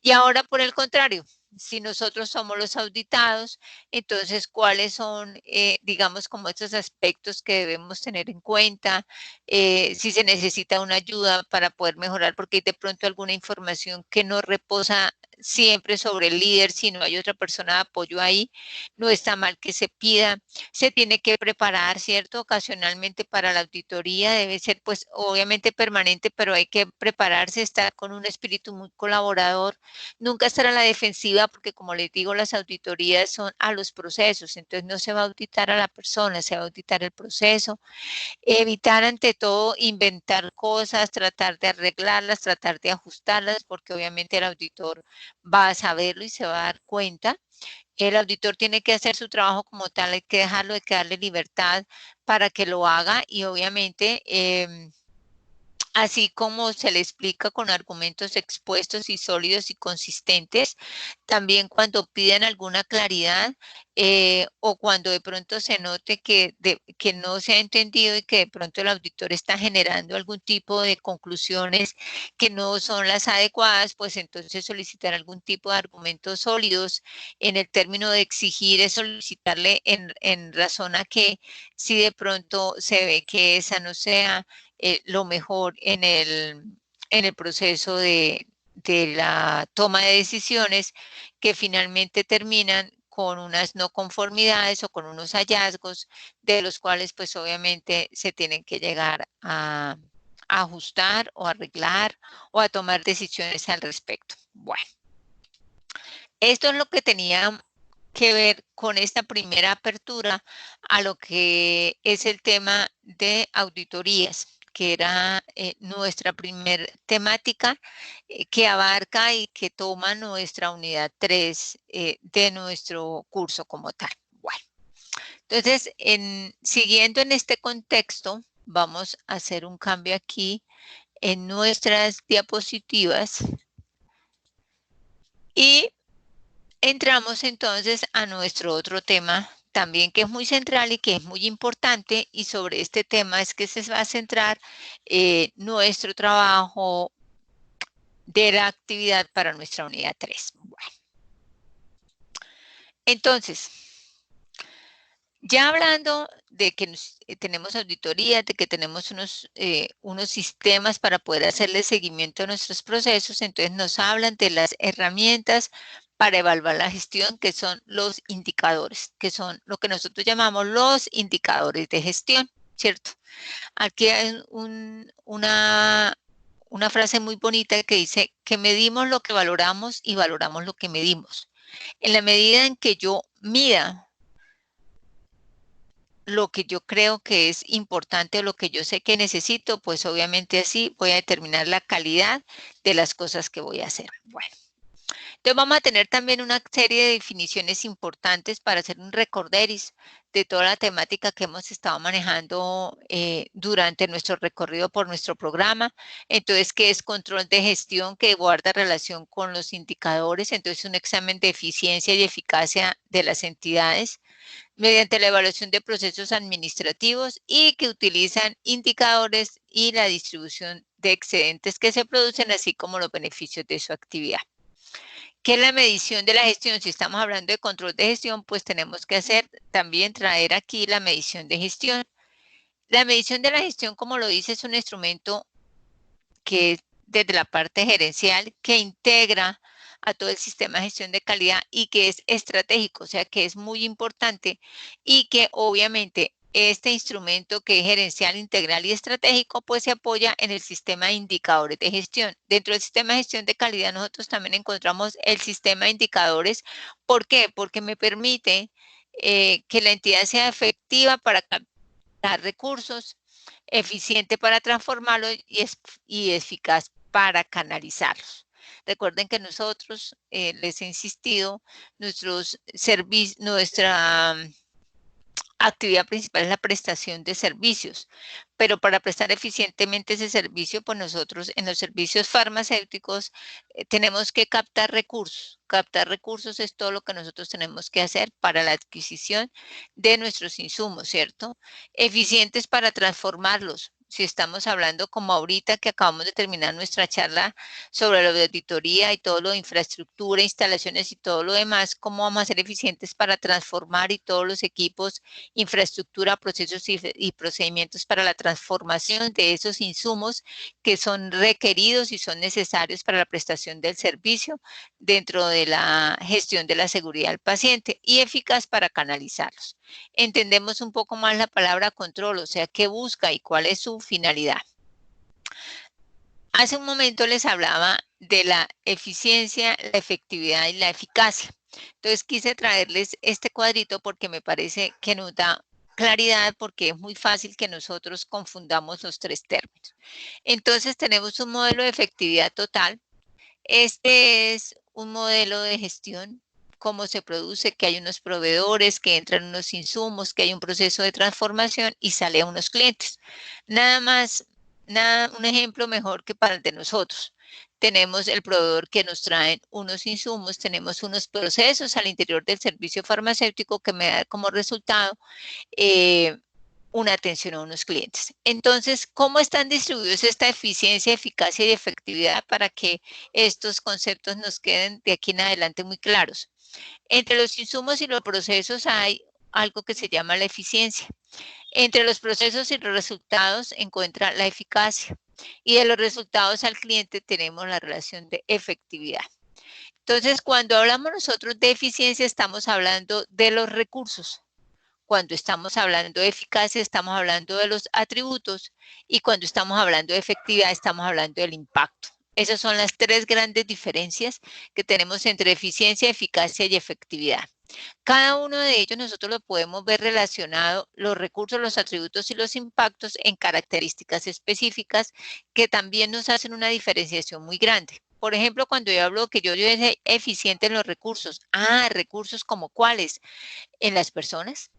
Y ahora, por el contrario, si nosotros somos los auditados, entonces, ¿cuáles son, digamos, como estos aspectos que debemos tener en cuenta? Si se necesita una ayuda para poder mejorar, porque hay de pronto alguna información que no reposa siempre sobre el líder, si no hay otra persona de apoyo ahí, no está mal que se pida. Se tiene que preparar, ¿cierto? Ocasionalmente para la auditoría, debe ser pues obviamente permanente, pero hay que prepararse, estar con un espíritu muy colaborador, nunca estar a la defensiva, porque como les digo, las auditorías son a los procesos, entonces no se va a auditar a la persona, se va a auditar el proceso. Evitar ante todo inventar cosas, tratar de arreglarlas, tratar de ajustarlas, porque obviamente el auditor va a saberlo y se va a dar cuenta. El auditor tiene que hacer su trabajo como tal, hay que dejarlo, hay que darle libertad para que lo haga, y obviamente así como se le explica con argumentos expuestos y sólidos y consistentes, también cuando piden alguna claridad o cuando de pronto se note que no se ha entendido y que de pronto el auditor está generando algún tipo de conclusiones que no son las adecuadas, pues entonces solicitar algún tipo de argumentos sólidos. En el término de exigir es solicitarle en razón a que si de pronto se ve que esa no sea lo mejor en el proceso de la toma de decisiones, que finalmente terminan con unas no conformidades o con unos hallazgos de los cuales pues obviamente se tienen que llegar a ajustar o arreglar o a tomar decisiones al respecto. Bueno, esto es lo que tenía que ver con esta primera apertura a lo que es el tema de auditorías, que era nuestra primer temática que abarca y que toma nuestra unidad 3 de nuestro curso como tal. Bueno, entonces, siguiendo en este contexto, vamos a hacer un cambio aquí en nuestras diapositivas y entramos entonces a nuestro otro tema también, que es muy central y que es muy importante, y sobre este tema es que se va a centrar nuestro trabajo de la actividad para nuestra unidad 3. Bueno, entonces, ya hablando de que tenemos auditorías, de que tenemos unos sistemas para poder hacerle seguimiento a nuestros procesos, entonces nos hablan de las herramientas para evaluar la gestión, que son los indicadores, que son lo que nosotros llamamos los indicadores de gestión, ¿cierto? Aquí hay una frase muy bonita que dice que medimos lo que valoramos y valoramos lo que medimos. En la medida en que yo mida lo que yo creo que es importante o lo que yo sé que necesito, pues obviamente así voy a determinar la calidad de las cosas que voy a hacer. Bueno, entonces vamos a tener también una serie de definiciones importantes para hacer un recorderis de toda la temática que hemos estado manejando durante nuestro recorrido por nuestro programa. Entonces, ¿qué es control de gestión que guarda relación con los indicadores? Entonces, un examen de eficiencia y eficacia de las entidades mediante la evaluación de procesos administrativos y que utilizan indicadores y la distribución de excedentes que se producen, así como los beneficios de su actividad. ¿Qué es la medición de la gestión? Si estamos hablando de control de gestión, pues tenemos que también traer aquí la medición de gestión. La medición de la gestión, como lo dice, es un instrumento que desde la parte gerencial que integra a todo el sistema de gestión de calidad y que es estratégico, o sea que es muy importante y que obviamente este instrumento que es gerencial, integral y estratégico, pues se apoya en el sistema de indicadores de gestión. Dentro del sistema de gestión de calidad nosotros también encontramos el sistema de indicadores. ¿Por qué? Porque me permite que la entidad sea efectiva para captar recursos, eficiente para transformarlos y eficaz para canalizarlos. Recuerden que nosotros, les he insistido, nuestra actividad principal es la prestación de servicios, pero para prestar eficientemente ese servicio, pues nosotros en los servicios farmacéuticos tenemos que captar recursos. Captar recursos es todo lo que nosotros tenemos que hacer para la adquisición de nuestros insumos, ¿cierto? Eficientes para transformarlos. Si estamos hablando como ahorita que acabamos de terminar nuestra charla sobre lo de auditoría y todo lo de infraestructura, instalaciones y todo lo demás, cómo vamos a ser eficientes para transformar y todos los equipos, infraestructura, procesos y procedimientos para la transformación de esos insumos que son requeridos y son necesarios para la prestación del servicio dentro de la gestión de la seguridad del paciente y eficaz para canalizarlos. Entendemos un poco más la palabra control, o sea, qué busca y cuál es su finalidad. Hace un momento les hablaba de la eficiencia, la efectividad y la eficacia. Entonces quise traerles este cuadrito porque me parece que nos da claridad porque es muy fácil que nosotros confundamos los tres términos. Entonces tenemos un modelo de efectividad total. Este es un modelo de gestión, cómo se produce, que hay unos proveedores, que entran unos insumos, que hay un proceso de transformación y sale a unos clientes. Nada más, un ejemplo mejor que para el de nosotros. Tenemos el proveedor que nos trae unos insumos, tenemos unos procesos al interior del servicio farmacéutico que me da como resultado una atención a unos clientes. Entonces, ¿cómo están distribuidos esta eficiencia, eficacia y efectividad para que estos conceptos nos queden de aquí en adelante muy claros? Entre los insumos y los procesos hay algo que se llama la eficiencia. Entre los procesos y los resultados encuentra la eficacia. Y de los resultados al cliente tenemos la relación de efectividad. Entonces, cuando hablamos nosotros de eficiencia, estamos hablando de los recursos. Cuando estamos hablando de eficacia, estamos hablando de los atributos y cuando estamos hablando de efectividad, estamos hablando del impacto. Esas son las tres grandes diferencias que tenemos entre eficiencia, eficacia y efectividad. Cada uno de ellos nosotros lo podemos ver relacionado, los recursos, los atributos y los impactos en características específicas que también nos hacen una diferenciación muy grande. Por ejemplo, cuando yo hablo que yo soy eficiente en los recursos, recursos como cuáles, en las personas,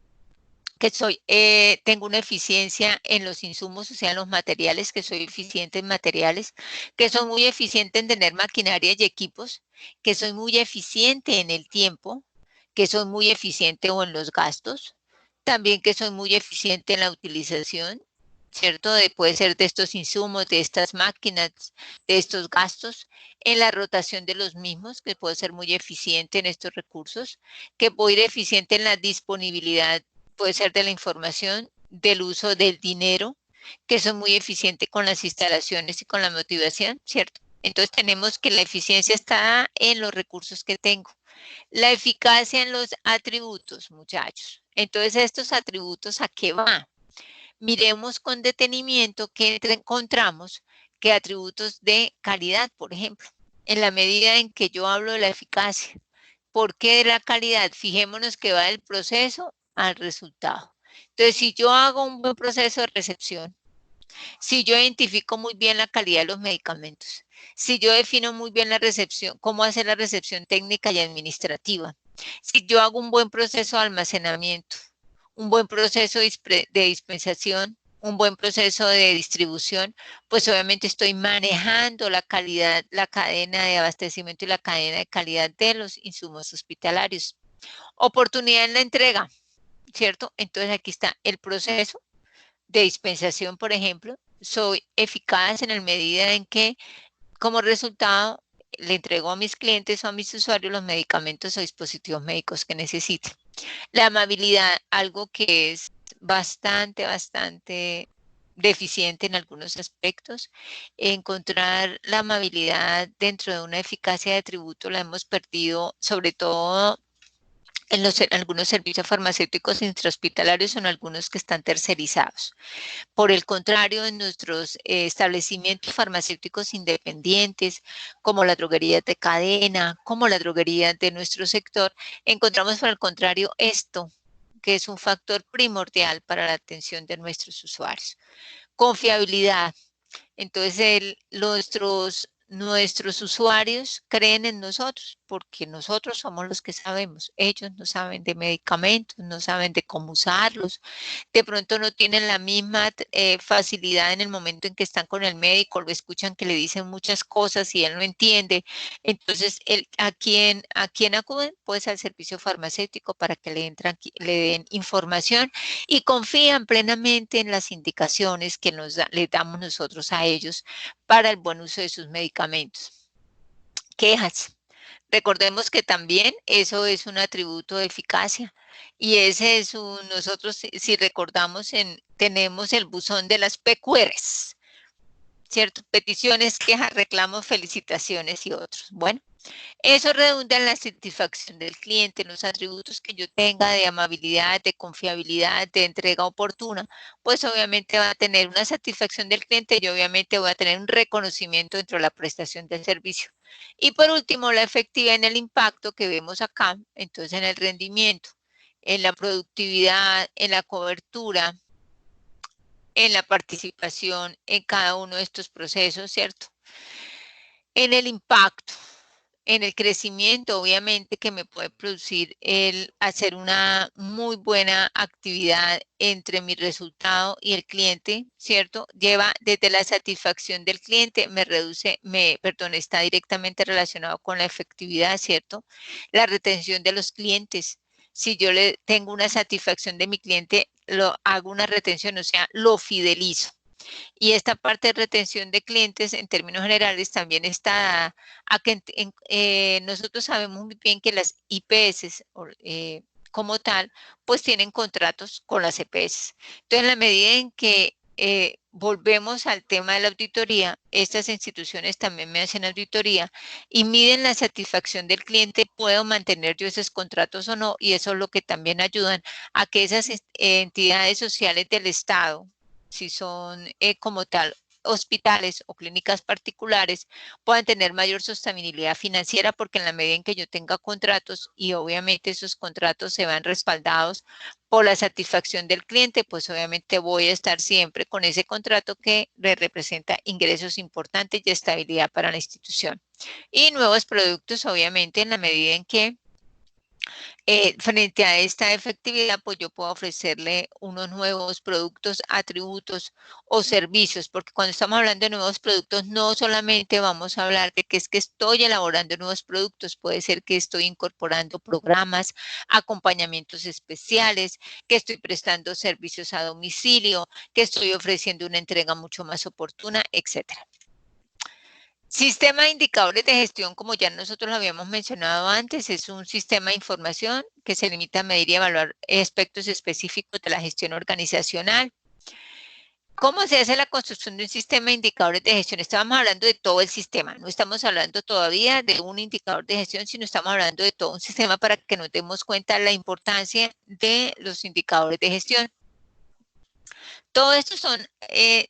que tengo una eficiencia en los insumos, o sea, en los materiales, que soy eficiente en materiales, que soy muy eficiente en tener maquinaria y equipos, que soy muy eficiente en el tiempo, que soy muy eficiente o en los gastos, también que soy muy eficiente en la utilización, ¿cierto? Puede ser de estos insumos, de estas máquinas, de estos gastos, en la rotación de los mismos, que puedo ser muy eficiente en estos recursos, que puedo ir eficiente en la disponibilidad, puede ser de la información, del uso del dinero, que soy muy eficiente con las instalaciones y con la motivación, ¿cierto? Entonces tenemos que la eficiencia está en los recursos que tengo. La eficacia en los atributos, muchachos. Entonces, estos atributos, ¿a qué va? Miremos con detenimiento qué encontramos que atributos de calidad, por ejemplo, en la medida en que yo hablo de la eficacia. ¿Por qué de la calidad? Fijémonos que va del proceso al resultado. Entonces, si yo hago un buen proceso de recepción, si yo identifico muy bien la calidad de los medicamentos, si yo defino muy bien la recepción, cómo hacer la recepción técnica y administrativa, si yo hago un buen proceso de almacenamiento, un buen proceso de dispensación, un buen proceso de distribución, pues obviamente estoy manejando la calidad, la cadena de abastecimiento y la cadena de calidad de los insumos hospitalarios. Oportunidad en la entrega, ¿cierto? Entonces aquí está el proceso de dispensación, por ejemplo. Soy eficaz en la medida en que, como resultado, le entrego a mis clientes o a mis usuarios los medicamentos o dispositivos médicos que necesiten. La amabilidad, algo que es bastante deficiente en algunos aspectos. Encontrar la amabilidad dentro de una eficacia de tributo la hemos perdido, sobre todo en algunos servicios farmacéuticos intrahospitalarios o en algunos que están tercerizados. Por el contrario, en nuestros establecimientos farmacéuticos independientes, como las droguerías de cadena, como las droguerías de nuestro sector, encontramos por el contrario esto, que es un factor primordial para la atención de nuestros usuarios. Confiabilidad. Entonces, nuestros usuarios creen en nosotros porque nosotros somos los que sabemos. Ellos no saben de medicamentos, no saben de cómo usarlos, de pronto no tienen la misma facilidad en el momento en que están con el médico, lo escuchan que le dicen muchas cosas y él no entiende. Entonces, ¿a quién acuden? Pues al servicio farmacéutico para que le den información y confían plenamente en las indicaciones que le damos nosotros a ellos para el buen uso de sus medicamentos. Quejas. Recordemos que también eso es un atributo de eficacia y ese es nosotros si recordamos tenemos el buzón de las PQRs, ¿cierto? Peticiones, quejas, reclamos, felicitaciones y otros. Bueno, eso redunda en la satisfacción del cliente, en los atributos que yo tenga de amabilidad, de confiabilidad, de entrega oportuna, pues obviamente va a tener una satisfacción del cliente y obviamente voy a tener un reconocimiento dentro de la prestación del servicio. Y por último, la efectividad en el impacto que vemos acá, entonces en el rendimiento, en la productividad, en la cobertura, en la participación en cada uno de estos procesos, ¿cierto? En el impacto, en el crecimiento, obviamente, que me puede producir el hacer una muy buena actividad entre mi resultado y el cliente, ¿cierto? Lleva desde la satisfacción del cliente, está directamente relacionado con la efectividad, ¿cierto? La retención de los clientes. Si yo le tengo una satisfacción de mi cliente, hago una retención, o sea, lo fidelizo. Y esta parte de retención de clientes en términos generales también está a que nosotros sabemos muy bien que las IPS como tal, pues tienen contratos con las EPS. Entonces, en la medida en que volvemos al tema de la auditoría, estas instituciones también me hacen auditoría y miden la satisfacción del cliente, puedo mantener yo esos contratos o no, y eso es lo que también ayudan a que esas entidades sociales del Estado, si son como tal hospitales o clínicas particulares, puedan tener mayor sostenibilidad financiera porque en la medida en que yo tenga contratos y obviamente esos contratos se van respaldados por la satisfacción del cliente, pues obviamente voy a estar siempre con ese contrato que le representa ingresos importantes y estabilidad para la institución. Y nuevos productos, obviamente, en la medida en que frente a esta efectividad, pues yo puedo ofrecerle unos nuevos productos, atributos o servicios, porque cuando estamos hablando de nuevos productos, no solamente vamos a hablar de que es que estoy elaborando nuevos productos, puede ser que estoy incorporando programas, acompañamientos especiales, que estoy prestando servicios a domicilio, que estoy ofreciendo una entrega mucho más oportuna, etcétera. Sistema de indicadores de gestión, como ya nosotros lo habíamos mencionado antes, es un sistema de información que se limita a medir y evaluar aspectos específicos de la gestión organizacional. ¿Cómo se hace la construcción de un sistema de indicadores de gestión? Estamos hablando de todo el sistema, no estamos hablando todavía de un indicador de gestión, sino estamos hablando de todo un sistema para que nos demos cuenta de la importancia de los indicadores de gestión. Todo esto son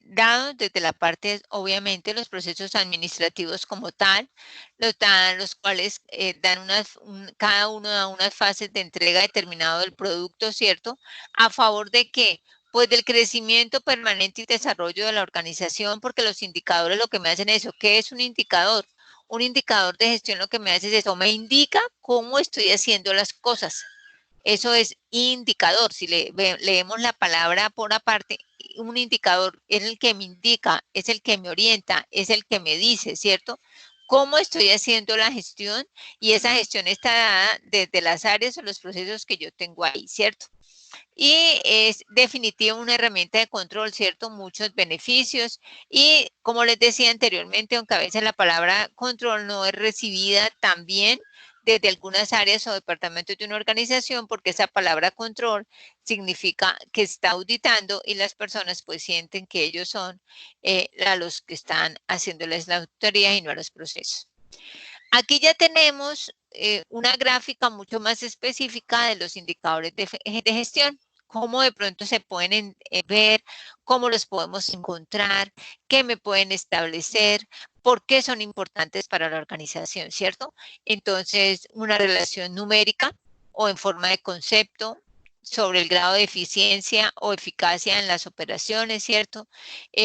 dados desde la parte, obviamente, los procesos administrativos como tal, los cuales dan cada uno da unas fases de entrega determinado del producto, ¿cierto? ¿A favor de qué? Pues del crecimiento permanente y desarrollo de la organización, porque los indicadores lo que me hacen es eso. ¿Qué es un indicador? Un indicador de gestión lo que me hace es eso, me indica cómo estoy haciendo las cosas. Eso es indicador. Si leemos la palabra por aparte, un indicador es el que me indica, es el que me orienta, es el que me dice, ¿cierto? Cómo estoy haciendo la gestión y esa gestión está dada desde las áreas o los procesos que yo tengo ahí, ¿cierto? Y es definitiva una herramienta de control, ¿cierto? Muchos beneficios. Y como les decía anteriormente, aunque a veces la palabra control no es recibida tan bien desde algunas áreas o departamentos de una organización, porque esa palabra control significa que está auditando y las personas pues sienten que ellos son a los que están haciéndoles la auditoría y no a los procesos. Aquí ya tenemos una gráfica mucho más específica de los indicadores de gestión, cómo de pronto se pueden ver, cómo los podemos encontrar, qué me pueden establecer, por qué son importantes para la organización, ¿cierto? Entonces, una relación numérica o en forma de concepto sobre el grado de eficiencia o eficacia en las operaciones, ¿cierto?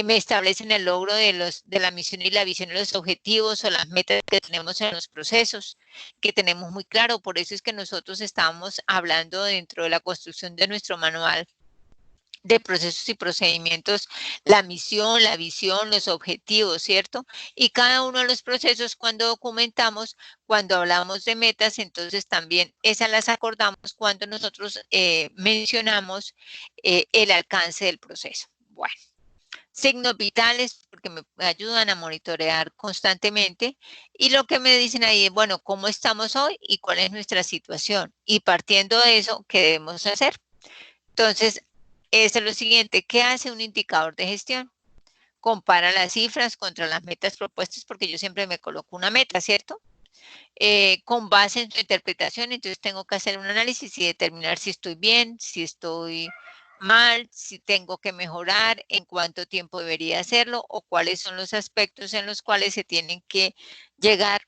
Me establecen el logro de la misión y la visión de los objetivos o las metas que tenemos en los procesos, que tenemos muy claro. Por eso es que nosotros estamos hablando dentro de la construcción de nuestro manual de procesos y procedimientos, la misión, la visión, los objetivos, ¿cierto? Y cada uno de los procesos cuando documentamos, cuando hablamos de metas, entonces también esas las acordamos cuando nosotros mencionamos el alcance del proceso. Bueno. Signos vitales, porque me ayudan a monitorear constantemente. Y lo que me dicen ahí es, bueno, ¿cómo estamos hoy y cuál es nuestra situación? Y partiendo de eso, ¿qué debemos hacer? Entonces, es lo siguiente, ¿qué hace un indicador de gestión? Compara las cifras contra las metas propuestas, porque yo siempre me coloco una meta, ¿cierto? Con base en su interpretación, entonces tengo que hacer un análisis y determinar si estoy bien, si estoy mal, si tengo que mejorar, en cuánto tiempo debería hacerlo o cuáles son los aspectos en los cuales se tienen que llegar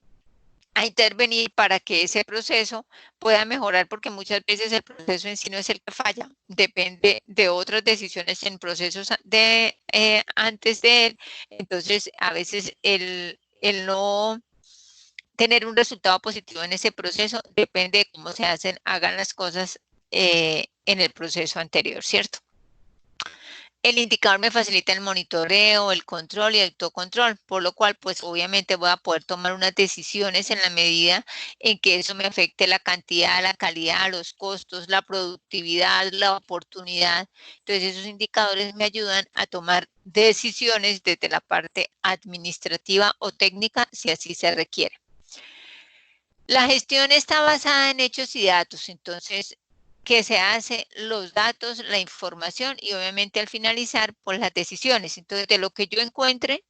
a intervenir para que ese proceso pueda mejorar, porque muchas veces el proceso en sí no es el que falla, depende de otras decisiones en procesos antes de él. Entonces, a veces el no tener un resultado positivo en ese proceso depende de cómo hagan las cosas en el proceso anterior, ¿cierto? El indicador me facilita el monitoreo, el control y el autocontrol, por lo cual, pues obviamente voy a poder tomar unas decisiones en la medida en que eso me afecte la cantidad, la calidad, los costos, la productividad, la oportunidad. Entonces, esos indicadores me ayudan a tomar decisiones desde la parte administrativa o técnica, si así se requiere. La gestión está basada en hechos y datos, entonces, ¿qué se hace? Los datos, la información y obviamente al finalizar, pues las decisiones. Entonces, de lo que yo encuentre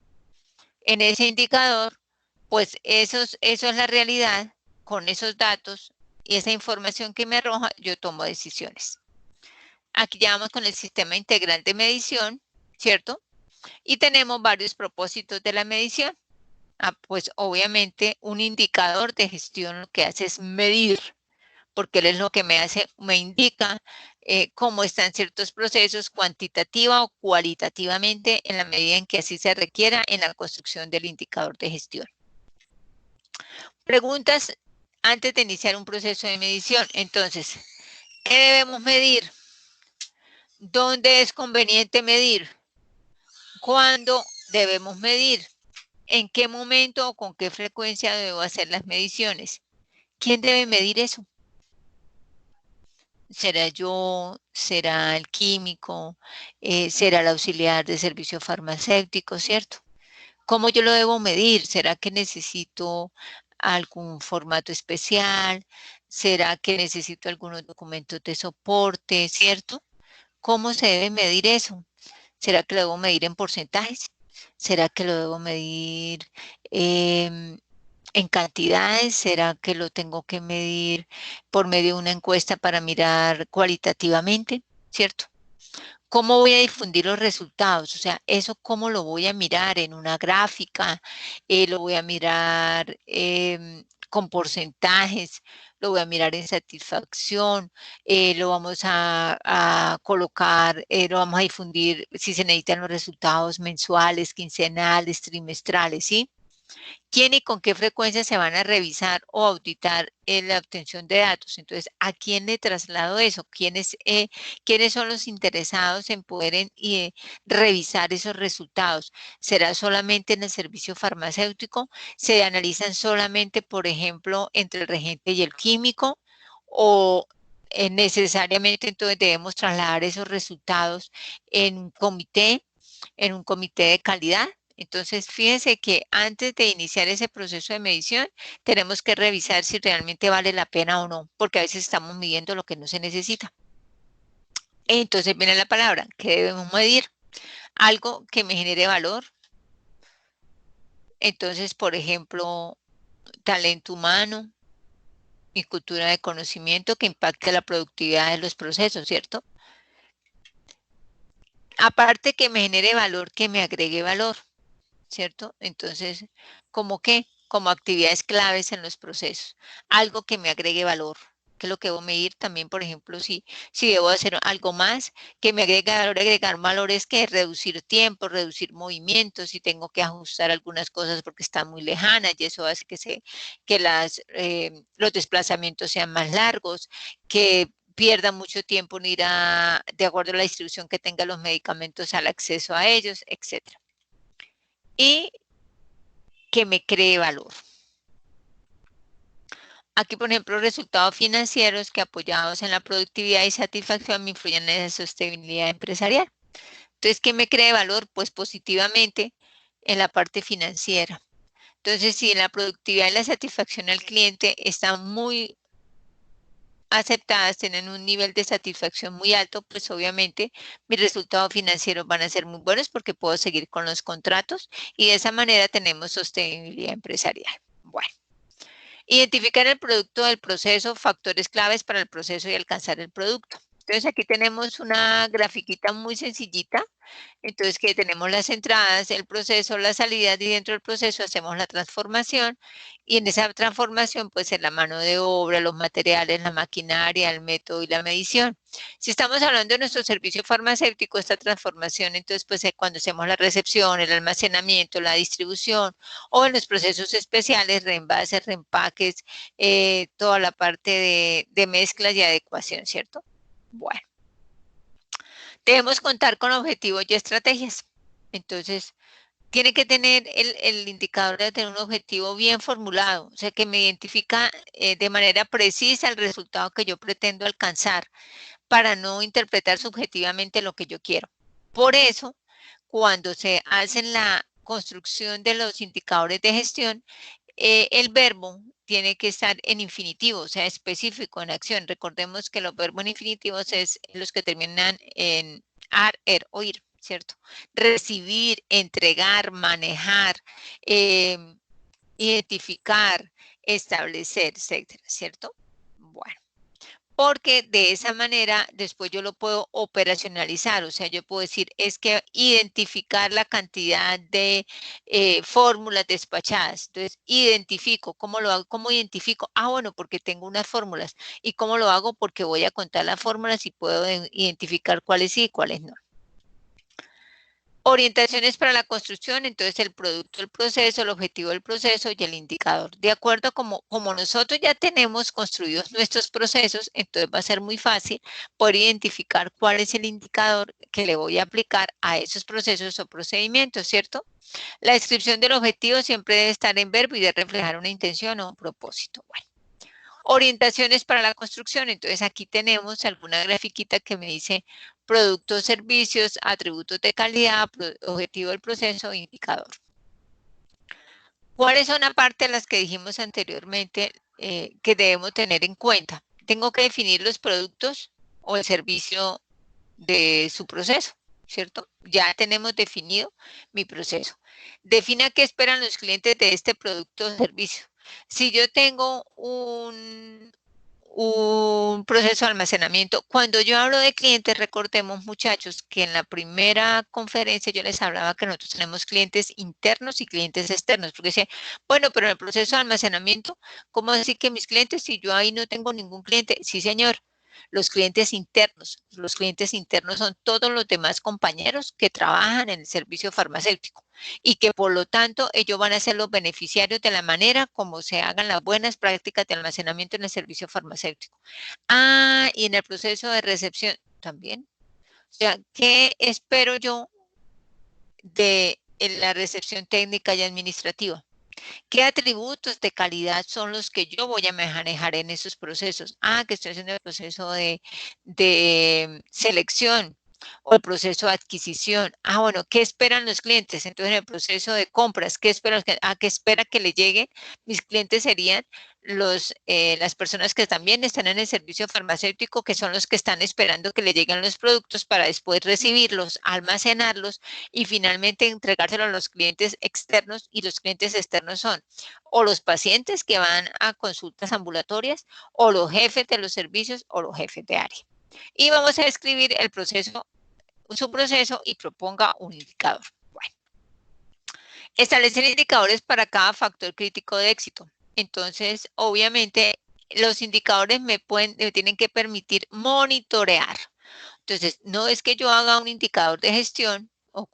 en ese indicador, pues eso es la realidad, con esos datos y esa información que me arroja, yo tomo decisiones. Aquí ya vamos con el sistema integral de medición, ¿cierto? Y tenemos varios propósitos de la medición. Pues obviamente un indicador de gestión lo que hace es medir, porque él es lo que me indica cómo están ciertos procesos cuantitativa o cualitativamente en la medida en que así se requiera en la construcción del indicador de gestión. Preguntas antes de iniciar un proceso de medición. Entonces, ¿qué debemos medir? ¿Dónde es conveniente medir? ¿Cuándo debemos medir? ¿En qué momento o con qué frecuencia debo hacer las mediciones? ¿Quién debe medir eso? ¿Será yo? ¿Será el químico? ¿Será el auxiliar de servicio farmacéutico? ¿Cierto? ¿Cómo yo lo debo medir? ¿Será que necesito algún formato especial? ¿Será que necesito algunos documentos de soporte? ¿Cierto? ¿Cómo se debe medir eso? ¿Será que lo debo medir en porcentajes? ¿Será que lo debo medir en cantidades? ¿Será que lo tengo que medir por medio de una encuesta para mirar cualitativamente? ¿Cierto? ¿Cómo voy a difundir los resultados? O sea, eso cómo lo voy a mirar en una gráfica, lo voy a mirar con porcentajes, lo voy a mirar en satisfacción, lo vamos a colocar, lo vamos a difundir si se necesitan los resultados mensuales, quincenales, trimestrales, ¿sí? ¿Quién y con qué frecuencia se van a revisar o auditar la obtención de datos? Entonces, ¿a quién le traslado eso? ¿Quiénes son los interesados en poder revisar esos resultados? ¿Será solamente en el servicio farmacéutico? ¿Se analizan solamente, por ejemplo, entre el reagente y el químico? ¿O necesariamente entonces debemos trasladar esos resultados en en un comité de calidad? Entonces, fíjense que antes de iniciar ese proceso de medición, tenemos que revisar si realmente vale la pena o no, porque a veces estamos midiendo lo que no se necesita. Entonces viene la palabra, ¿qué debemos medir? Algo que me genere valor. Entonces, por ejemplo, talento humano y cultura de conocimiento que impacte la productividad de los procesos, ¿cierto? Aparte que me genere valor, que me agregue valor. ¿Cierto? Entonces, ¿cómo qué? Como actividades claves en los procesos. Algo que me agregue valor, que es lo que debo medir también, por ejemplo, si debo hacer algo más, que me agregar valor es que reducir tiempo, reducir movimientos, si tengo que ajustar algunas cosas porque están muy lejanas y eso hace que los desplazamientos sean más largos, que pierda mucho tiempo en ir de acuerdo a la distribución que tenga los medicamentos al acceso a ellos, etcétera. Y que me cree valor. Aquí, por ejemplo, resultados financieros que apoyados en la productividad y satisfacción me influyen en la sostenibilidad empresarial. Entonces, ¿qué me cree valor? Pues positivamente en la parte financiera. Entonces, si en la productividad y la satisfacción al cliente están muy aceptadas, tienen un nivel de satisfacción muy alto, pues obviamente mis resultados financieros van a ser muy buenos porque puedo seguir con los contratos y de esa manera tenemos sostenibilidad empresarial. Bueno. Identificar el producto del proceso, factores claves para el proceso y alcanzar el producto. Entonces aquí tenemos una grafiquita muy sencillita. Entonces que tenemos las entradas, el proceso, las salidas y dentro del proceso hacemos la transformación y en esa transformación pues en la mano de obra, los materiales, la maquinaria, el método y la medición. Si estamos hablando de nuestro servicio farmacéutico, esta transformación, entonces pues cuando hacemos la recepción, el almacenamiento, la distribución o en los procesos especiales, reenvases, reempaques, toda la parte de mezclas y adecuación, ¿cierto? Bueno. Debemos contar con objetivos y estrategias. Entonces, tiene que tener el indicador de tener un objetivo bien formulado, o sea, que me identifica de manera precisa el resultado que yo pretendo alcanzar para no interpretar subjetivamente lo que yo quiero. Por eso, cuando se hace la construcción de los indicadores de gestión, el verbo tiene que estar en infinitivo, o sea, específico en acción. Recordemos que los verbos en infinitivos es los que terminan en ar, o ir, ¿cierto? Recibir, entregar, manejar, identificar, establecer, etcétera, ¿cierto? Bueno, porque de esa manera después yo lo puedo operacionalizar, o sea, yo puedo decir, es que identificar la cantidad de fórmulas despachadas. Entonces, identifico, ¿cómo lo hago? ¿Cómo identifico? Ah, bueno, porque tengo unas fórmulas. ¿Y cómo lo hago? Porque voy a contar las fórmulas y puedo identificar cuáles sí y cuáles no. Orientaciones para la construcción, entonces el producto del proceso, el objetivo del proceso y el indicador. De acuerdo como nosotros ya tenemos construidos nuestros procesos, entonces va a ser muy fácil poder identificar cuál es el indicador que le voy a aplicar a esos procesos o procedimientos, ¿cierto? La descripción del objetivo siempre debe estar en verbo y debe reflejar una intención o un propósito. Bueno. Orientaciones para la construcción. Entonces aquí tenemos alguna grafiquita que me dice productos, servicios, atributos de calidad, objetivo del proceso, indicador. ¿Cuáles son aparte de las que dijimos anteriormente que debemos tener en cuenta? Tengo que definir los productos o el servicio de su proceso. ¿cierto? Ya tenemos definido mi proceso. Defina qué esperan los clientes de este producto o servicio. Si yo tengo un proceso de almacenamiento. Cuando yo hablo de clientes, recordemos, muchachos, que en la primera conferencia yo les hablaba que nosotros tenemos clientes internos y clientes externos, porque decía, bueno, pero en el proceso de almacenamiento, ¿cómo decir que mis clientes, si yo ahí no tengo ningún cliente? Sí, señor. Los clientes internos son todos los demás compañeros que trabajan en el servicio farmacéutico y que por lo tanto ellos van a ser los beneficiarios de la manera como se hagan las buenas prácticas de almacenamiento en el servicio farmacéutico. Ah, y en el proceso de recepción también. O sea, ¿qué espero yo de la recepción técnica y administrativa? ¿Qué atributos de calidad son los que yo voy a manejar en esos procesos? Ah, que estoy haciendo el proceso de selección o el proceso de adquisición. Ah, bueno, ¿qué esperan los clientes? Entonces, en el proceso de compras, ¿qué esperan los clientes? Ah, ¿qué espera que le lleguen? Mis clientes serían las personas que también están en el servicio farmacéutico, que son los que están esperando que le lleguen los productos para después recibirlos, almacenarlos y finalmente entregárselo a los clientes externos, y los clientes externos son o los pacientes que van a consultas ambulatorias o los jefes de los servicios o los jefes de área. Y vamos a escribir el proceso, su proceso y proponga un indicador. Bueno, establecer indicadores para cada factor crítico de éxito. Entonces, obviamente, los indicadores me tienen que permitir monitorear. Entonces, no es que yo haga un indicador de gestión o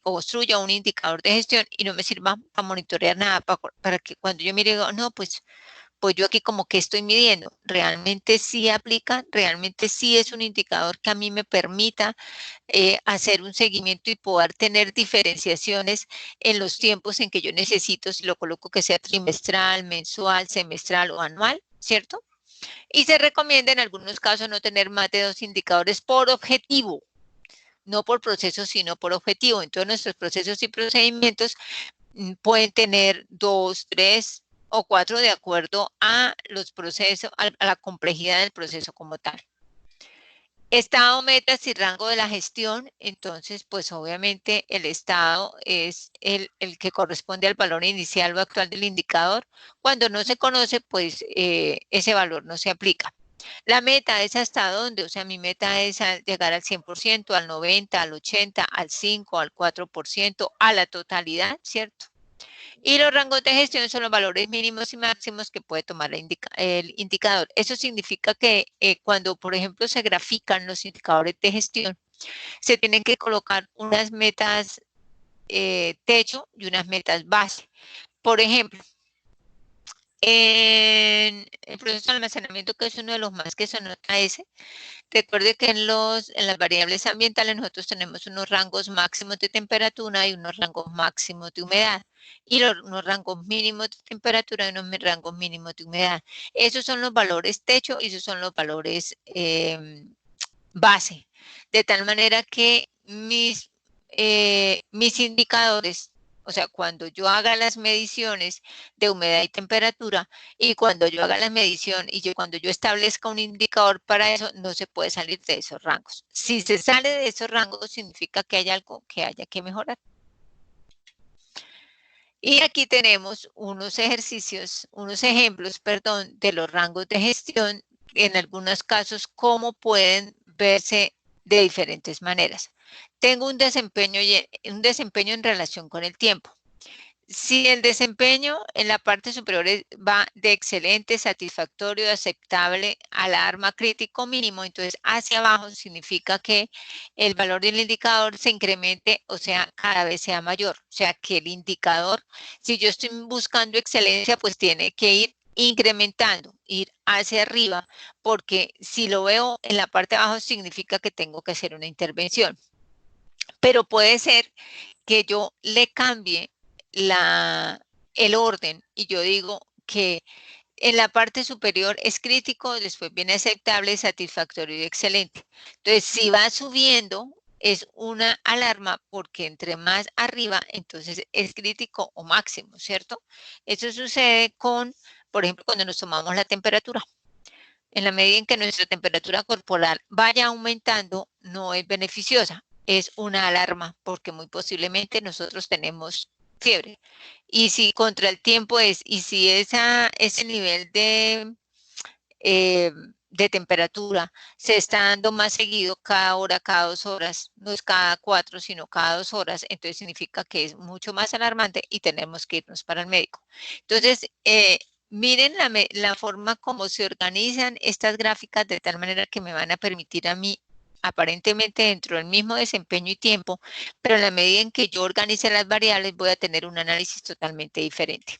construya un indicador de gestión y no me sirva para monitorear nada, para que cuando yo mire, digo, no, pues yo aquí como que estoy midiendo. Realmente sí aplica, realmente sí es un indicador que a mí me permita hacer un seguimiento y poder tener diferenciaciones en los tiempos en que yo necesito, si lo coloco que sea trimestral, mensual, semestral o anual, ¿cierto? Y se recomienda en algunos casos no tener más de 2 indicadores por objetivo, no por proceso, sino por objetivo. Entonces, nuestros procesos y procedimientos pueden tener 2, 3 o 4 de acuerdo a los procesos, a la complejidad del proceso como tal. Estado, metas y rango de la gestión. Entonces, pues obviamente el estado es el que corresponde al valor inicial o actual del indicador. Cuando no se conoce, pues ese valor no se aplica. La meta es hasta dónde, o sea, mi meta es llegar al 100%, al 90%, al 80%, al 5%, al 4%, a la totalidad, ¿cierto? Y los rangos de gestión son los valores mínimos y máximos que puede tomar el indicador. Eso significa que cuando, por ejemplo, se grafican los indicadores de gestión, se tienen que colocar unas metas techo y unas metas base. Por ejemplo, en el proceso de almacenamiento, que es uno de los más que se nota ese, recuerde que en las variables ambientales nosotros tenemos unos rangos máximos de temperatura y unos rangos máximos de humedad, y unos rangos mínimos de temperatura y unos rangos mínimos de humedad. Esos son los valores techo y esos son los valores base, de tal manera que mis indicadores, o sea, cuando yo haga las mediciones de humedad y temperatura, y cuando yo haga la medición cuando yo establezca un indicador para eso, no se puede salir de esos rangos. Si se sale de esos rangos, significa que hay algo que haya que mejorar. Y aquí tenemos unos ejemplos, perdón, de los rangos de gestión, en algunos casos, cómo pueden verse de diferentes maneras. Tengo un desempeño en relación con el tiempo. Si el desempeño en la parte superior va de excelente, satisfactorio, aceptable, alarma, crítico, mínimo, entonces hacia abajo significa que el valor del indicador se incremente, o sea, cada vez sea mayor. O sea, que el indicador, si yo estoy buscando excelencia, pues tiene que ir incrementando, ir hacia arriba, porque si lo veo en la parte de abajo significa que tengo que hacer una intervención. Pero puede ser que yo le cambie el orden y yo digo que en la parte superior es crítico, después viene aceptable, satisfactorio y excelente. Entonces, si va subiendo, es una alarma porque entre más arriba, entonces es crítico o máximo, ¿cierto? Eso sucede por ejemplo, cuando nos tomamos la temperatura. En la medida en que nuestra temperatura corporal vaya aumentando, no es beneficiosa. es una alarma, porque muy posiblemente nosotros tenemos fiebre. Y si contra el tiempo y si ese nivel de temperatura se está dando más seguido cada hora, cada 2 horas, no es cada 4, sino cada 2 horas, entonces significa que es mucho más alarmante y tenemos que irnos para el médico. Entonces, miren la forma como se organizan estas gráficas de tal manera que me van a permitir a mí, aparentemente dentro del mismo desempeño y tiempo, pero en la medida en que yo organice las variables voy a tener un análisis totalmente diferente.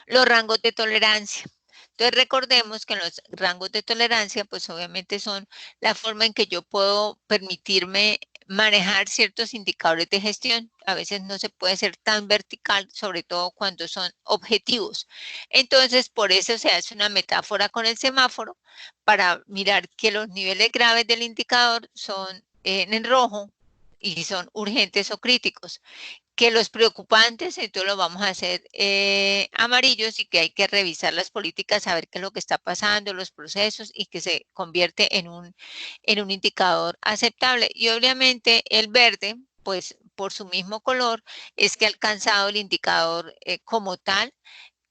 Los rangos de tolerancia. Entonces recordemos que los rangos de tolerancia pues obviamente son la forma en que yo puedo permitirme manejar ciertos indicadores de gestión. A veces no se puede ser tan vertical, sobre todo cuando son objetivos. Entonces por eso se hace una metáfora con el semáforo para mirar que los niveles graves del indicador son en rojo y son urgentes o críticos, que los preocupantes, entonces los vamos a hacer amarillos y que hay que revisar las políticas, saber qué es lo que está pasando, los procesos y que se convierte en un indicador aceptable. Y obviamente el verde, pues por su mismo color, es que ha alcanzado el indicador como tal,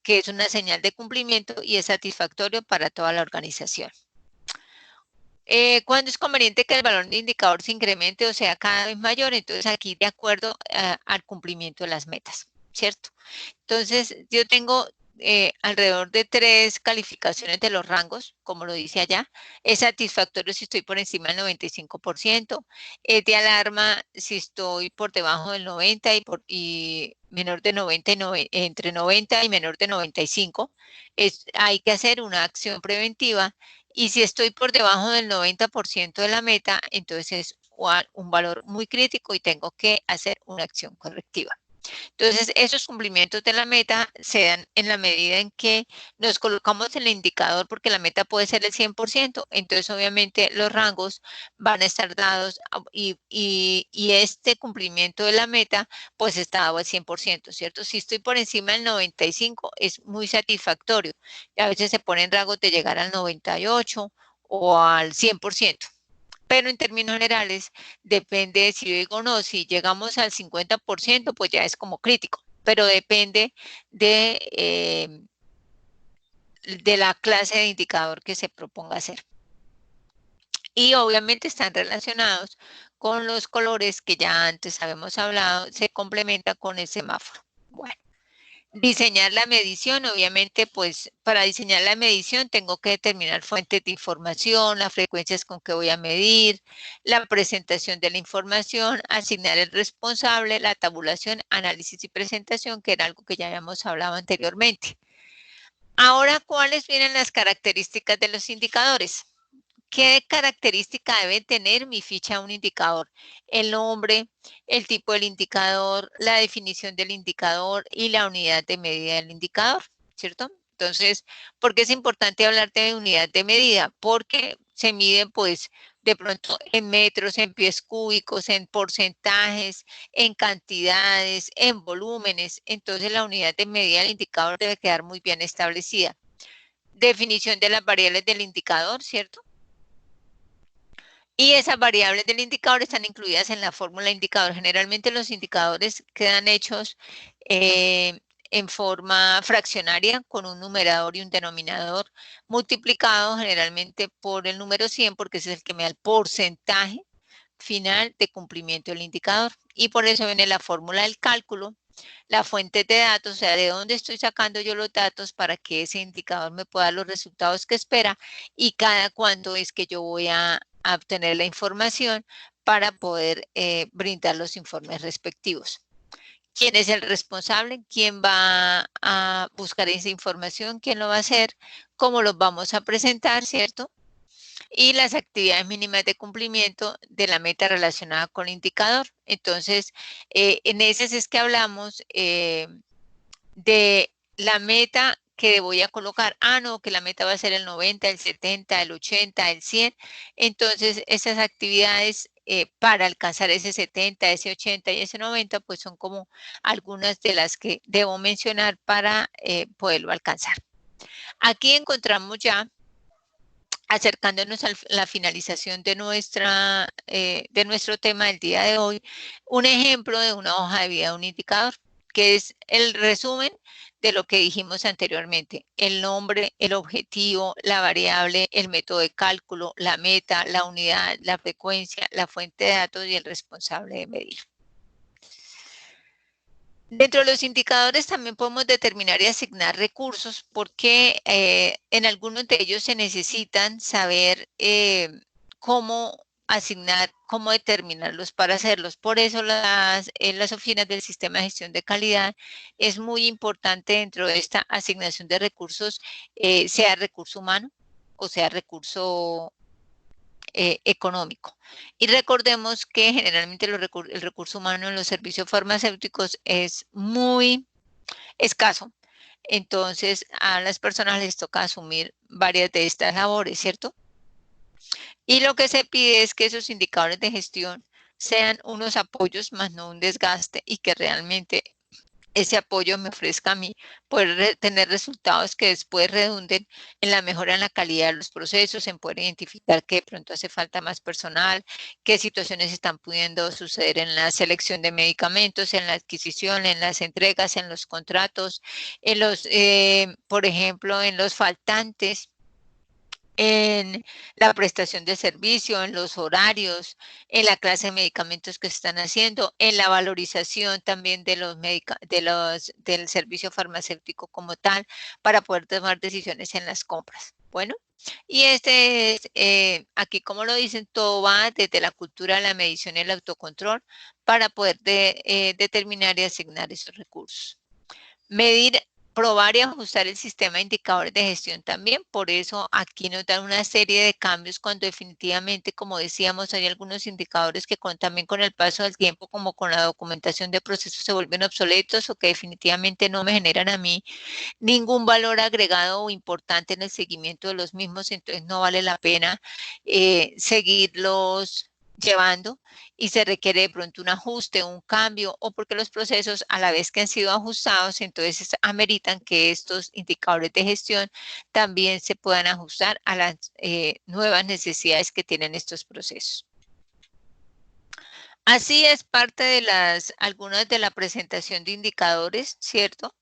que es una señal de cumplimiento y es satisfactorio para toda la organización. ¿Cuándo es conveniente que el valor de indicador se incremente o sea cada vez mayor? Entonces aquí de acuerdo al cumplimiento de las metas, ¿cierto? Entonces yo tengo alrededor de 3 calificaciones de los rangos, como lo dice allá. Es satisfactorio si estoy por encima del 95%, es de alarma si estoy por debajo del 90 y menor de 90 y entre 90 y menor de 95. Hay que hacer una acción preventiva. Y si estoy por debajo del 90% de la meta, entonces es un valor muy crítico y tengo que hacer una acción correctiva. Entonces, esos cumplimientos de la meta se dan en la medida en que nos colocamos en el indicador, porque la meta puede ser el 100%, entonces obviamente los rangos van a estar dados y este cumplimiento de la meta pues está dado al 100%, ¿cierto? Si estoy por encima del 95 es muy satisfactorio. A veces se ponen rangos de llegar al 98 o al 100%. Pero en términos generales, depende de si digo no, si llegamos al 50%, pues ya es como crítico, pero depende de la clase de indicador que se proponga hacer. Y obviamente están relacionados con los colores que ya antes habíamos hablado, se complementa con el semáforo. Bueno. Diseñar la medición, obviamente, pues para diseñar la medición tengo que determinar fuentes de información, las frecuencias con que voy a medir, la presentación de la información, asignar el responsable, la tabulación, análisis y presentación, que era algo que ya habíamos hablado anteriormente. Ahora, ¿cuáles vienen las características de los indicadores? ¿Qué característica debe tener mi ficha un indicador? El nombre, el tipo del indicador, la definición del indicador y la unidad de medida del indicador, ¿cierto? Entonces, ¿por qué es importante hablar de unidad de medida? Porque se miden, pues, de pronto en metros, en pies cúbicos, en porcentajes, en cantidades, en volúmenes. Entonces, la unidad de medida del indicador debe quedar muy bien establecida. Definición de las variables del indicador, ¿cierto? Y esas variables del indicador están incluidas en la fórmula indicador. Generalmente los indicadores quedan hechos en forma fraccionaria con un numerador y un denominador multiplicado generalmente por el número 100 porque ese es el que me da el porcentaje final de cumplimiento del indicador. Y por eso viene la fórmula del cálculo, la fuente de datos, o sea, de dónde estoy sacando yo los datos para que ese indicador me pueda dar los resultados que espera y cada cuánto es que yo voy a obtener la información para poder brindar los informes respectivos. ¿Quién es el responsable? ¿Quién va a buscar esa información? ¿Quién lo va a hacer? ¿Cómo los vamos a presentar, cierto? Y las actividades mínimas de cumplimiento de la meta relacionada con el indicador. Entonces, en esas es que hablamos de la meta que voy a colocar. Ah, no, que la meta va a ser el 90, el 70, el 80, el 100. Entonces, esas actividades para alcanzar ese 70, ese 80 y ese 90, pues son como algunas de las que debo mencionar para poderlo alcanzar. Aquí encontramos ya acercándonos a la finalización de nuestro tema del día de hoy, un ejemplo de una hoja de vida de un indicador, que es el resumen de lo que dijimos anteriormente: el nombre, el objetivo, la variable, el método de cálculo, la meta, la unidad, la frecuencia, la fuente de datos y el responsable de medir. Dentro de los indicadores también podemos determinar y asignar recursos, porque en algunos de ellos se necesitan saber cómo asignar, cómo determinarlos para hacerlos. Por eso en las oficinas del sistema de gestión de calidad es muy importante dentro de esta asignación de recursos, sea recurso humano o sea recurso económico. Y recordemos que generalmente el recurso humano en los servicios farmacéuticos es muy escaso. Entonces, a las personas les toca asumir varias de estas labores, ¿cierto? Y lo que se pide es que esos indicadores de gestión sean unos apoyos, más no un desgaste, y que realmente ese apoyo me ofrezca a mí poder tener resultados que después redunden en la mejora en la calidad de los procesos, en poder identificar que de pronto hace falta más personal, qué situaciones están pudiendo suceder en la selección de medicamentos, en la adquisición, en las entregas, en los contratos, por ejemplo, en los faltantes, en la prestación de servicio, en los horarios, en la clase de medicamentos que se están haciendo, en la valorización también de del servicio farmacéutico como tal, para poder tomar decisiones en las compras. Bueno, y aquí como lo dicen, todo va desde la cultura, la medición y el autocontrol para poder determinar y asignar esos recursos. Medir, probar y ajustar el sistema de indicadores de gestión también. Por eso aquí nos dan una serie de cambios cuando definitivamente, como decíamos, hay algunos indicadores que también con el paso del tiempo, como con la documentación de procesos, se vuelven obsoletos o que definitivamente no me generan a mí ningún valor agregado o importante en el seguimiento de los mismos. Entonces no vale la pena seguirlos llevando, y se requiere de pronto un ajuste, un cambio, o porque los procesos, a la vez que han sido ajustados, entonces ameritan que estos indicadores de gestión también se puedan ajustar a las nuevas necesidades que tienen estos procesos. Así es parte de algunas de la presentación de indicadores, ¿cierto?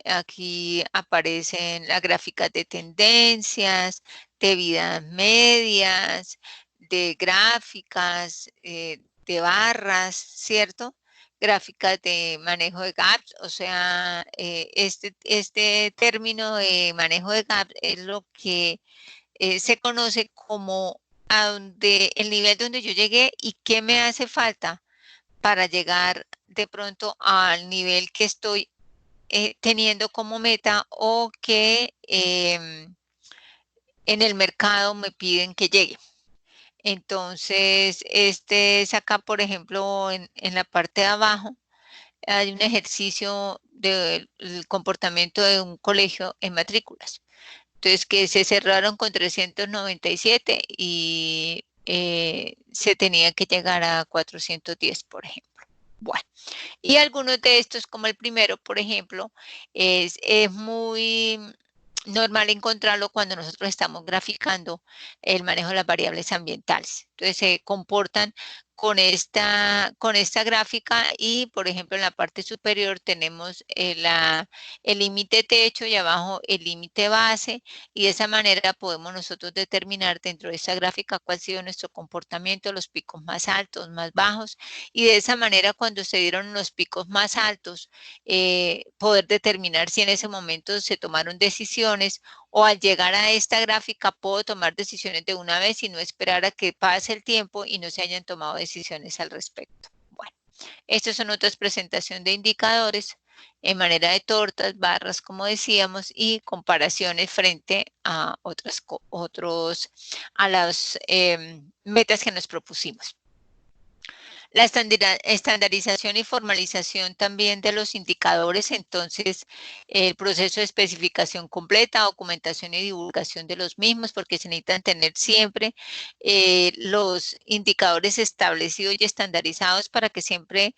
Aquí aparecen las gráficas de tendencias, de vidas medias, de gráficas, de barras, ¿cierto? Gráficas de manejo de gaps, o sea, este término de manejo de gaps es lo que se conoce como el nivel donde yo llegué y qué me hace falta para llegar de pronto al nivel que estoy teniendo como meta, o que en el mercado me piden que llegue. Entonces, este es acá, por ejemplo, en la parte de abajo, hay un ejercicio del comportamiento de un colegio en matrículas. Entonces, que se cerraron con 397 y se tenía que llegar a 410, por ejemplo. Bueno. Y algunos de estos, como el primero, por ejemplo, es muy normal encontrarlo cuando nosotros estamos graficando el manejo de las variables ambientales. Entonces se comportan con esta gráfica, y por ejemplo en la parte superior tenemos el límite techo y abajo el límite base, y de esa manera podemos nosotros determinar dentro de esta gráfica cuál ha sido nuestro comportamiento, los picos más altos, más bajos, y de esa manera cuando se dieron los picos más altos, poder determinar si en ese momento se tomaron decisiones, o al llegar a esta gráfica puedo tomar decisiones de una vez y no esperar a que pase el tiempo y no se hayan tomado decisiones al respecto. Bueno, estas son otras presentaciones de indicadores en manera de tortas, barras, como decíamos, y comparaciones frente a a las metas que nos propusimos. La estandarización y formalización también de los indicadores, entonces el proceso de especificación completa, documentación y divulgación de los mismos, porque se necesitan tener siempre los indicadores establecidos y estandarizados para que siempre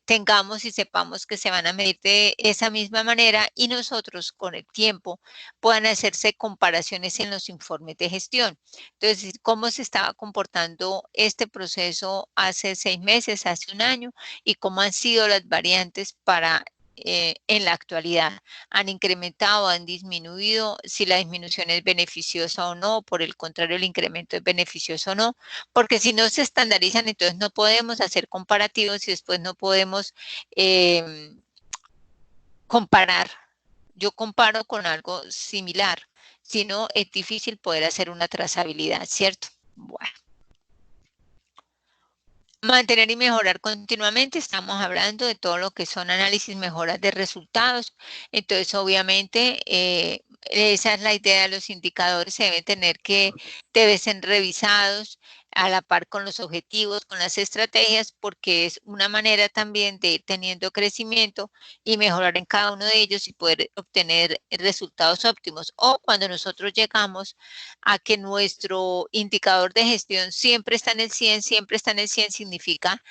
tengamos y sepamos que se van a medir de esa misma manera y nosotros con el tiempo puedan hacerse comparaciones en los informes de gestión. Entonces, cómo se estaba comportando este proceso hace 6 meses, hace un año, y cómo han sido las variantes para en la actualidad. ¿Han incrementado, han disminuido? Si la disminución es beneficiosa o no, por el contrario, el incremento es beneficioso o no, porque si no se estandarizan, entonces no podemos hacer comparativos y después no podemos comparar. Yo comparo con algo similar, si no es difícil poder hacer una trazabilidad, ¿cierto? Bueno. Mantener y mejorar continuamente, estamos hablando de todo lo que son análisis, mejoras de resultados. Entonces, obviamente, esa es la idea de los indicadores, se deben ser revisados a la par con los objetivos, con las estrategias, porque es una manera también de ir teniendo crecimiento y mejorar en cada uno de ellos y poder obtener resultados óptimos. O cuando nosotros llegamos a que nuestro indicador de gestión siempre está en el 100, siempre está en el 100, significa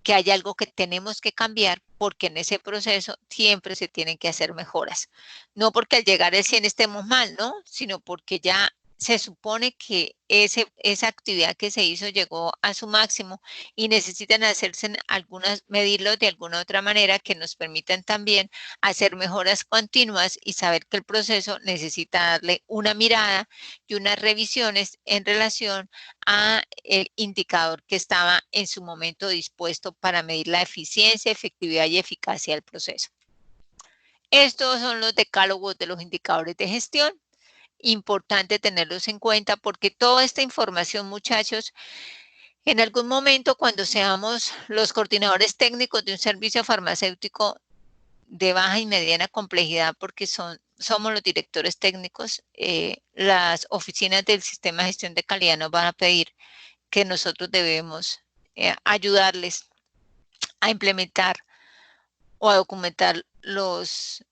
que hay algo que tenemos que cambiar porque en ese proceso siempre se tienen que hacer mejoras. No porque al llegar al 100 estemos mal, ¿no? Sino porque ya se supone que esa actividad que se hizo llegó a su máximo y necesitan hacerse algunas, medirlo de alguna otra manera que nos permitan también hacer mejoras continuas y saber que el proceso necesita darle una mirada y unas revisiones en relación a el indicador que estaba en su momento dispuesto para medir la eficiencia, efectividad y eficacia del proceso. Estos son los decálogos de los indicadores de gestión. Importante tenerlos en cuenta porque toda esta información, muchachos, en algún momento cuando seamos los coordinadores técnicos de un servicio farmacéutico de baja y mediana complejidad, porque somos los directores técnicos, las oficinas del sistema de gestión de calidad nos van a pedir que nosotros debemos ayudarles a implementar o a documentar los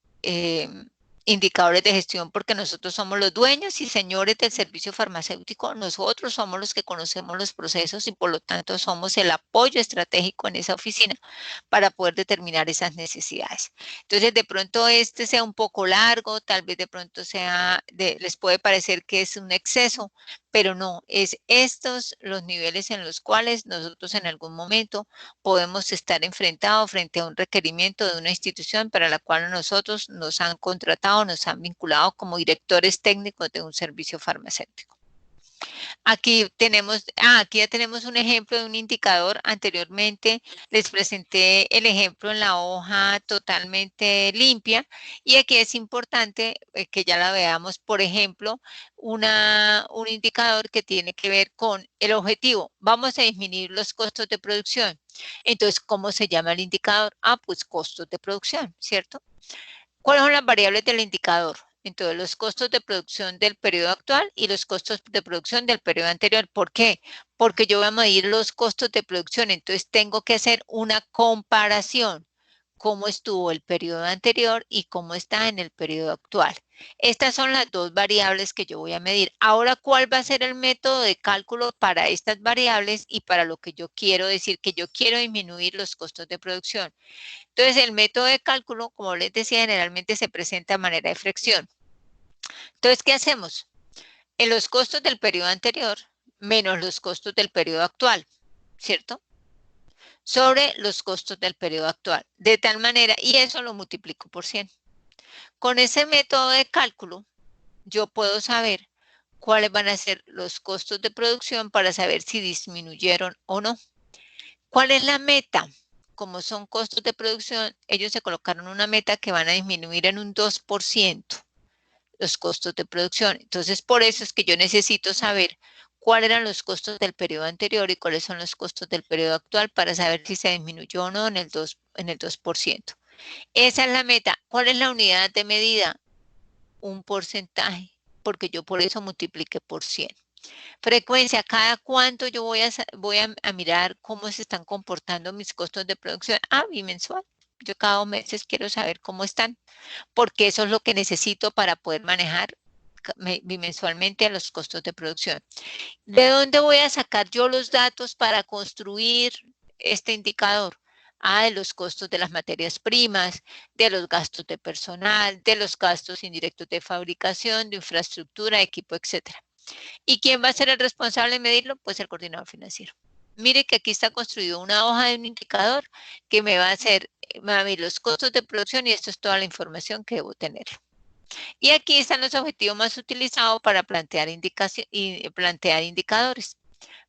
indicadores de gestión, porque nosotros somos los dueños y señores del servicio farmacéutico, nosotros somos los que conocemos los procesos y por lo tanto somos el apoyo estratégico en esa oficina para poder determinar esas necesidades. Entonces, de pronto este sea un poco largo, tal vez de pronto les puede parecer que es un exceso, pero no, es estos los niveles en los cuales nosotros en algún momento podemos estar enfrentados frente a un requerimiento de una institución para la cual nosotros nos han contratado, nos han vinculado como directores técnicos de un servicio farmacéutico. Aquí ya tenemos un ejemplo de un indicador. Anteriormente les presenté el ejemplo en la hoja totalmente limpia y aquí es importante que ya la veamos. Por ejemplo, un indicador que tiene que ver con el objetivo. Vamos a disminuir los costos de producción. Entonces, ¿cómo se llama el indicador? Pues costos de producción, ¿cierto? ¿Cuáles son las variables del indicador? Entonces, los costos de producción del periodo actual y los costos de producción del periodo anterior. ¿Por qué? Porque yo voy a medir los costos de producción, entonces tengo que hacer una comparación. Cómo estuvo el periodo anterior y cómo está en el periodo actual. Estas son las dos variables que yo voy a medir. Ahora, ¿cuál va a ser el método de cálculo para estas variables y para lo que yo quiero decir que yo quiero disminuir los costos de producción? Entonces, el método de cálculo, como les decía, generalmente se presenta a manera de fracción. Entonces, ¿qué hacemos? En los costos del periodo anterior menos los costos del periodo actual, ¿cierto? Sobre los costos del periodo actual. De tal manera, y eso lo multiplico por 100. Con ese método de cálculo, yo puedo saber cuáles van a ser los costos de producción para saber si disminuyeron o no. ¿Cuál es la meta? Como son costos de producción, ellos se colocaron una meta que van a disminuir en un 2% los costos de producción. Entonces, por eso es que yo necesito saber cuáles eran los costos del periodo anterior y cuáles son los costos del periodo actual para saber si se disminuyó o no en el 2%. Esa es la meta. ¿Cuál es la unidad de medida? Un porcentaje, porque yo por eso multipliqué por 100. Frecuencia, cada cuánto yo voy a mirar cómo se están comportando mis costos de producción. Ah, bimensual. Yo cada 2 meses quiero saber cómo están, porque eso es lo que necesito para poder manejar bimensualmente a los costos de producción. ¿De dónde voy a sacar yo los datos para construir este indicador? Ah, de los costos de las materias primas, de los gastos de personal, de los gastos indirectos de fabricación, de infraestructura, equipo, etcétera. ¿Y quién va a ser el responsable de medirlo? Pues el coordinador financiero. Mire que aquí está construido una hoja de un indicador que me va a hacer, me va a medir los costos de producción y esto es toda la información que debo tener. Y aquí están los objetivos más utilizados para plantear indicadores.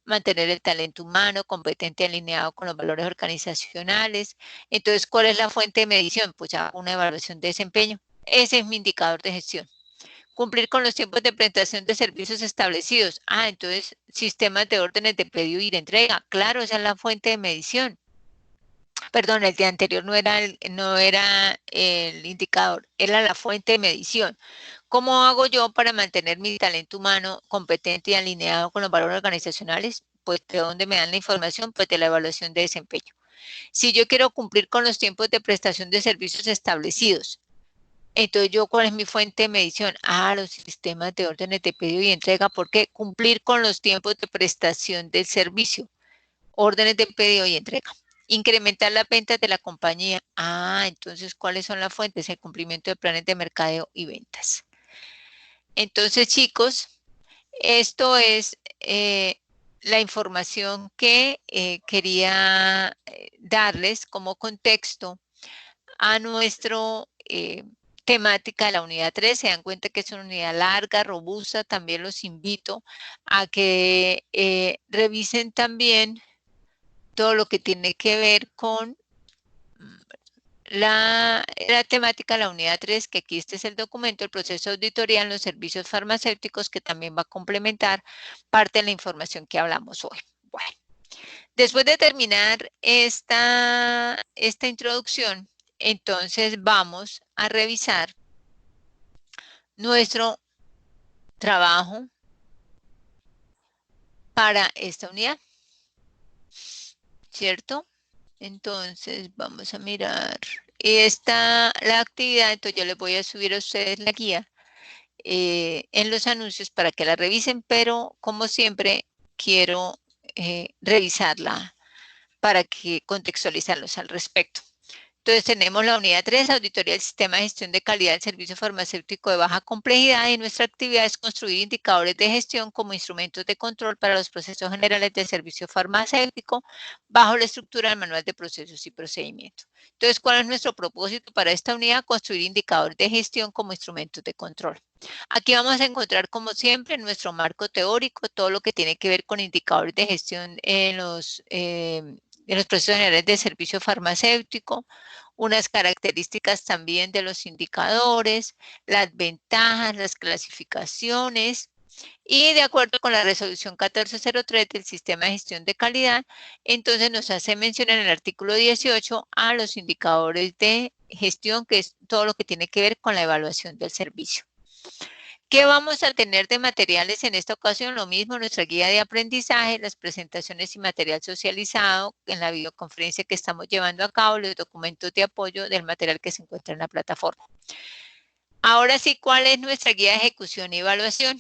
Mantener el talento humano competente alineado con los valores organizacionales. Entonces, ¿cuál es la fuente de medición? Pues ya una evaluación de desempeño. Ese es mi indicador de gestión. Cumplir con los tiempos de prestación de servicios establecidos. Ah, entonces, sistemas de órdenes de pedido y de entrega. Claro, esa es la fuente de medición. Perdón, el día anterior no era el indicador, era la fuente de medición. ¿Cómo hago yo para mantener mi talento humano competente y alineado con los valores organizacionales? Pues de dónde me dan la información, pues de la evaluación de desempeño. Si yo quiero cumplir con los tiempos de prestación de servicios establecidos, entonces yo, ¿cuál es mi fuente de medición? Ah, los sistemas de órdenes de pedido y entrega. ¿Por qué? Cumplir con los tiempos de prestación del servicio, órdenes de pedido y entrega. Incrementar las ventas de la compañía. Ah, entonces, ¿cuáles son las fuentes? El cumplimiento de planes de mercadeo y ventas. Entonces, chicos, esto es la información que quería darles como contexto a nuestro temática de la unidad 3. Se dan cuenta que es una unidad larga, robusta. También los invito a que revisen también todo lo que tiene que ver con la temática de la unidad 3, que aquí este es el documento, el proceso de auditoría en los servicios farmacéuticos, que también va a complementar parte de la información que hablamos hoy. Bueno, después de terminar esta introducción, entonces vamos a revisar nuestro trabajo para esta unidad, ¿cierto? Entonces vamos a mirar la actividad. Entonces yo les voy a subir a ustedes la guía en los anuncios para que la revisen, pero como siempre quiero revisarla para que contextualizarlos al respecto. Entonces tenemos la unidad 3, auditoría del sistema de gestión de calidad del servicio farmacéutico de baja complejidad, y nuestra actividad es construir indicadores de gestión como instrumentos de control para los procesos generales del servicio farmacéutico bajo la estructura del manual de procesos y procedimientos. Entonces, ¿cuál es nuestro propósito para esta unidad? Construir indicadores de gestión como instrumentos de control. Aquí vamos a encontrar, como siempre, en nuestro marco teórico todo lo que tiene que ver con indicadores de gestión en los procesos generales de servicio farmacéutico, unas características también de los indicadores, las ventajas, las clasificaciones, y de acuerdo con la resolución 1403 del sistema de gestión de calidad, entonces nos hace mención en el artículo 18 a los indicadores de gestión, que es todo lo que tiene que ver con la evaluación del servicio. ¿Qué vamos a tener de materiales en esta ocasión? Lo mismo, nuestra guía de aprendizaje, las presentaciones y material socializado en la videoconferencia que estamos llevando a cabo, los documentos de apoyo del material que se encuentra en la plataforma. Ahora sí, ¿cuál es nuestra guía de ejecución y evaluación?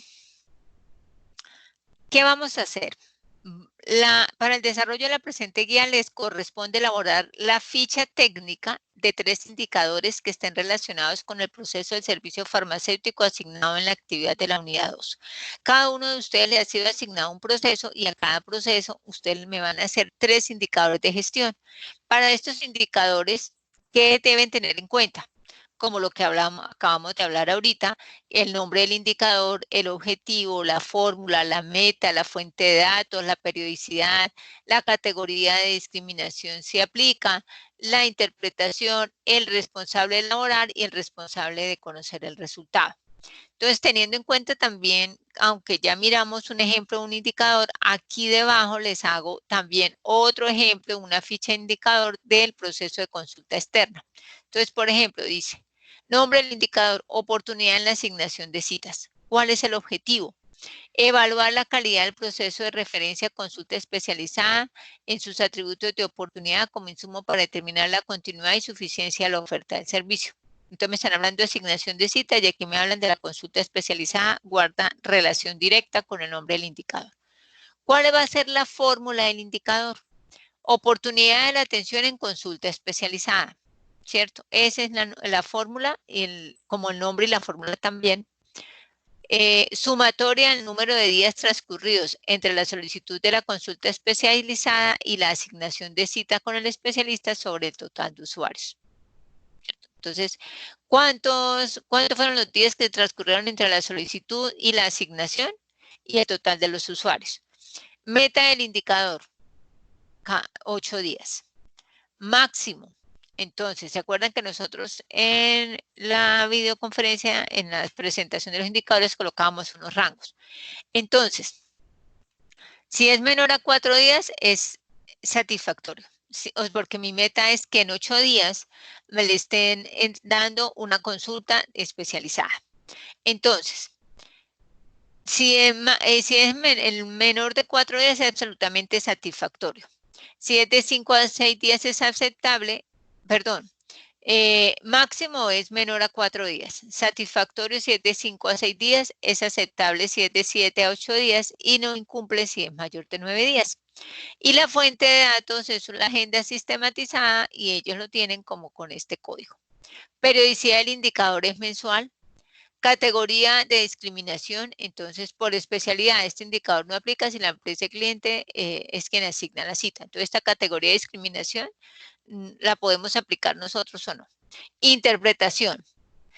¿Qué vamos a hacer? Para el desarrollo de la presente guía les corresponde elaborar la ficha técnica de 3 indicadores que estén relacionados con el proceso del servicio farmacéutico asignado en la actividad de la unidad 2. Cada uno de ustedes le ha sido asignado un proceso y a cada proceso ustedes me van a hacer 3 indicadores de gestión. Para estos indicadores, ¿qué deben tener en cuenta? Como lo que acabamos de hablar ahorita, el nombre del indicador, el objetivo, la fórmula, la meta, la fuente de datos, la periodicidad, la categoría de discriminación si aplica, la interpretación, el responsable de elaborar y el responsable de conocer el resultado. Entonces, teniendo en cuenta también, aunque ya miramos un ejemplo de un indicador, aquí debajo les hago también otro ejemplo, una ficha de indicador del proceso de consulta externa. Entonces, por ejemplo, dice, nombre del indicador, oportunidad en la asignación de citas. ¿Cuál es el objetivo? Evaluar la calidad del proceso de referencia a consulta especializada en sus atributos de oportunidad como insumo para determinar la continuidad y suficiencia de la oferta del servicio. Entonces me están hablando de asignación de cita y aquí me hablan de la consulta especializada, guarda relación directa con el nombre del indicador. ¿Cuál va a ser la fórmula del indicador? Oportunidad de la atención en consulta especializada, ¿cierto? Esa es la fórmula, como el nombre y la fórmula también. Sumatoria al número de días transcurridos entre la solicitud de la consulta especializada y la asignación de cita con el especialista sobre el total de usuarios. Entonces, ¿cuántos fueron los días que transcurrieron entre la solicitud y la asignación y el total de los usuarios? Meta del indicador, 8 días. Máximo. Entonces, ¿se acuerdan que nosotros en la videoconferencia, en la presentación de los indicadores, colocábamos unos rangos? Entonces, si es menor a 4 días, es satisfactorio. Porque mi meta es que en 8 días me le estén dando una consulta especializada. Entonces, si es el menor de 4 días, es absolutamente satisfactorio. Si es de 5 a 6 días es aceptable, perdón, máximo es menor a 4 días. Satisfactorio si es de 5 a 6 días, es aceptable si es de 7 a 8 días y no incumple si es mayor de 9 días. Y la fuente de datos es la agenda sistematizada y ellos lo tienen como con este código. Periodicidad del indicador es mensual. Categoría de discriminación, entonces por especialidad este indicador no aplica si la empresa cliente es quien asigna la cita. Entonces esta categoría de discriminación la podemos aplicar nosotros o no. Interpretación.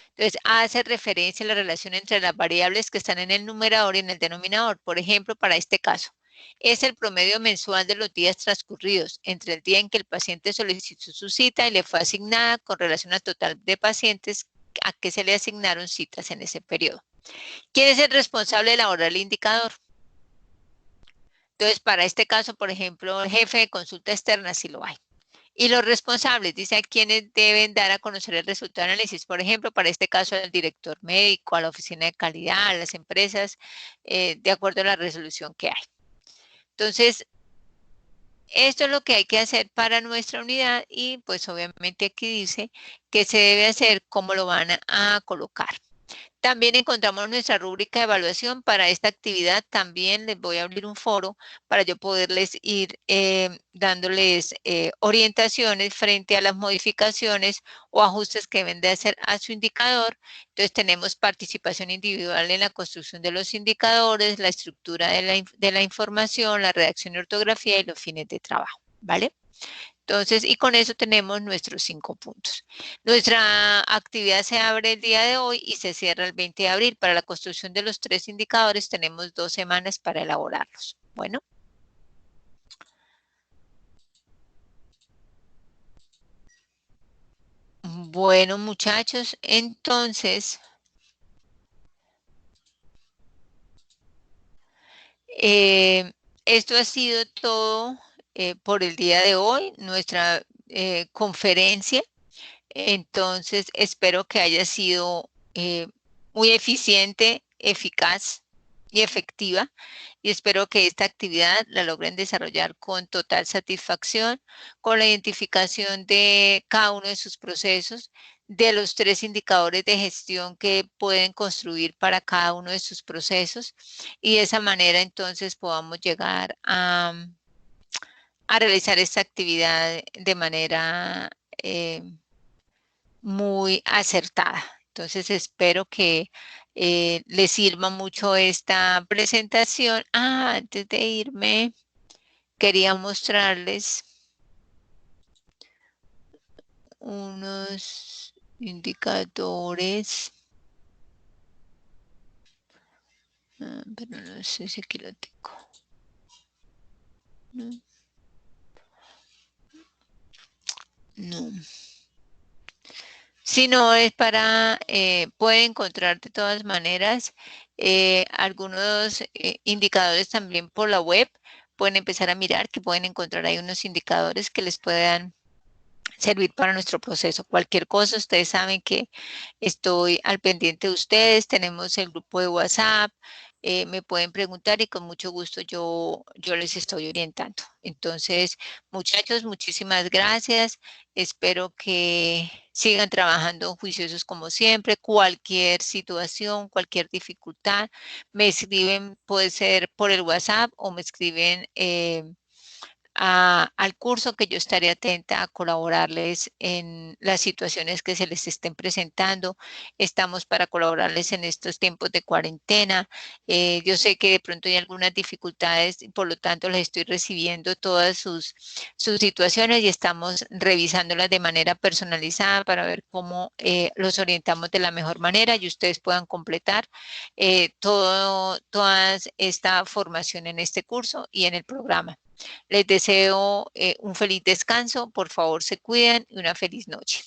Entonces hace referencia a la relación entre las variables que están en el numerador y en el denominador. Por ejemplo, para este caso, es el promedio mensual de los días transcurridos entre el día en que el paciente solicitó su cita y le fue asignada con relación al total de pacientes a que se le asignaron citas en ese periodo. ¿Quién es el responsable de elaborar el indicador? Entonces, para este caso, por ejemplo, el jefe de consulta externa, si lo hay. Y los responsables, dice a quienes deben dar a conocer el resultado de análisis. Por ejemplo, para este caso, al director médico, a la oficina de calidad, a las empresas, de acuerdo a la resolución que hay. Entonces, esto es lo que hay que hacer para nuestra unidad y pues obviamente aquí dice que se debe hacer, cómo lo van a colocar. También encontramos nuestra rúbrica de evaluación. Para esta actividad también les voy a abrir un foro para yo poderles ir dándoles orientaciones frente a las modificaciones o ajustes que deben de hacer a su indicador. Entonces tenemos participación individual en la construcción de los indicadores, la estructura de la información, la redacción y ortografía y los fines de trabajo, ¿vale? Entonces, y con eso tenemos nuestros 5 puntos. Nuestra actividad se abre el día de hoy y se cierra el 20 de abril. Para la construcción de los 3 indicadores tenemos 2 semanas para elaborarlos. Bueno. Bueno, muchachos, entonces, esto ha sido todo por el día de hoy, nuestra conferencia. Entonces, espero que haya sido muy eficiente, eficaz y efectiva. Y espero que esta actividad la logren desarrollar con total satisfacción, con la identificación de cada uno de sus procesos, de los 3 indicadores de gestión que pueden construir para cada uno de sus procesos. Y de esa manera, entonces, podamos llegar a realizar esta actividad de manera muy acertada. Entonces espero que les sirva mucho esta presentación. Antes de irme, quería mostrarles unos indicadores. Pero no sé si aquí lo tengo. No. Si no, es para, puede encontrar de todas maneras algunos indicadores también por la web. Pueden empezar a mirar que pueden encontrar ahí unos indicadores que les puedan servir para nuestro proceso. Cualquier cosa, ustedes saben que estoy al pendiente de ustedes. Tenemos el grupo de WhatsApp. me pueden preguntar y con mucho gusto yo les estoy orientando. Entonces, muchachos, muchísimas gracias. Espero que sigan trabajando juiciosos como siempre. Cualquier situación, cualquier dificultad, me escriben, puede ser por el WhatsApp o me escriben al curso, que yo estaré atenta a colaborarles en las situaciones que se les estén presentando. Estamos para colaborarles en estos tiempos de cuarentena. Yo sé que de pronto hay algunas dificultades, y por lo tanto les estoy recibiendo todas sus situaciones y estamos revisándolas de manera personalizada para ver cómo los orientamos de la mejor manera y ustedes puedan completar toda esta formación en este curso y en el programa. Les deseo un feliz descanso, por favor se cuidan y una feliz noche.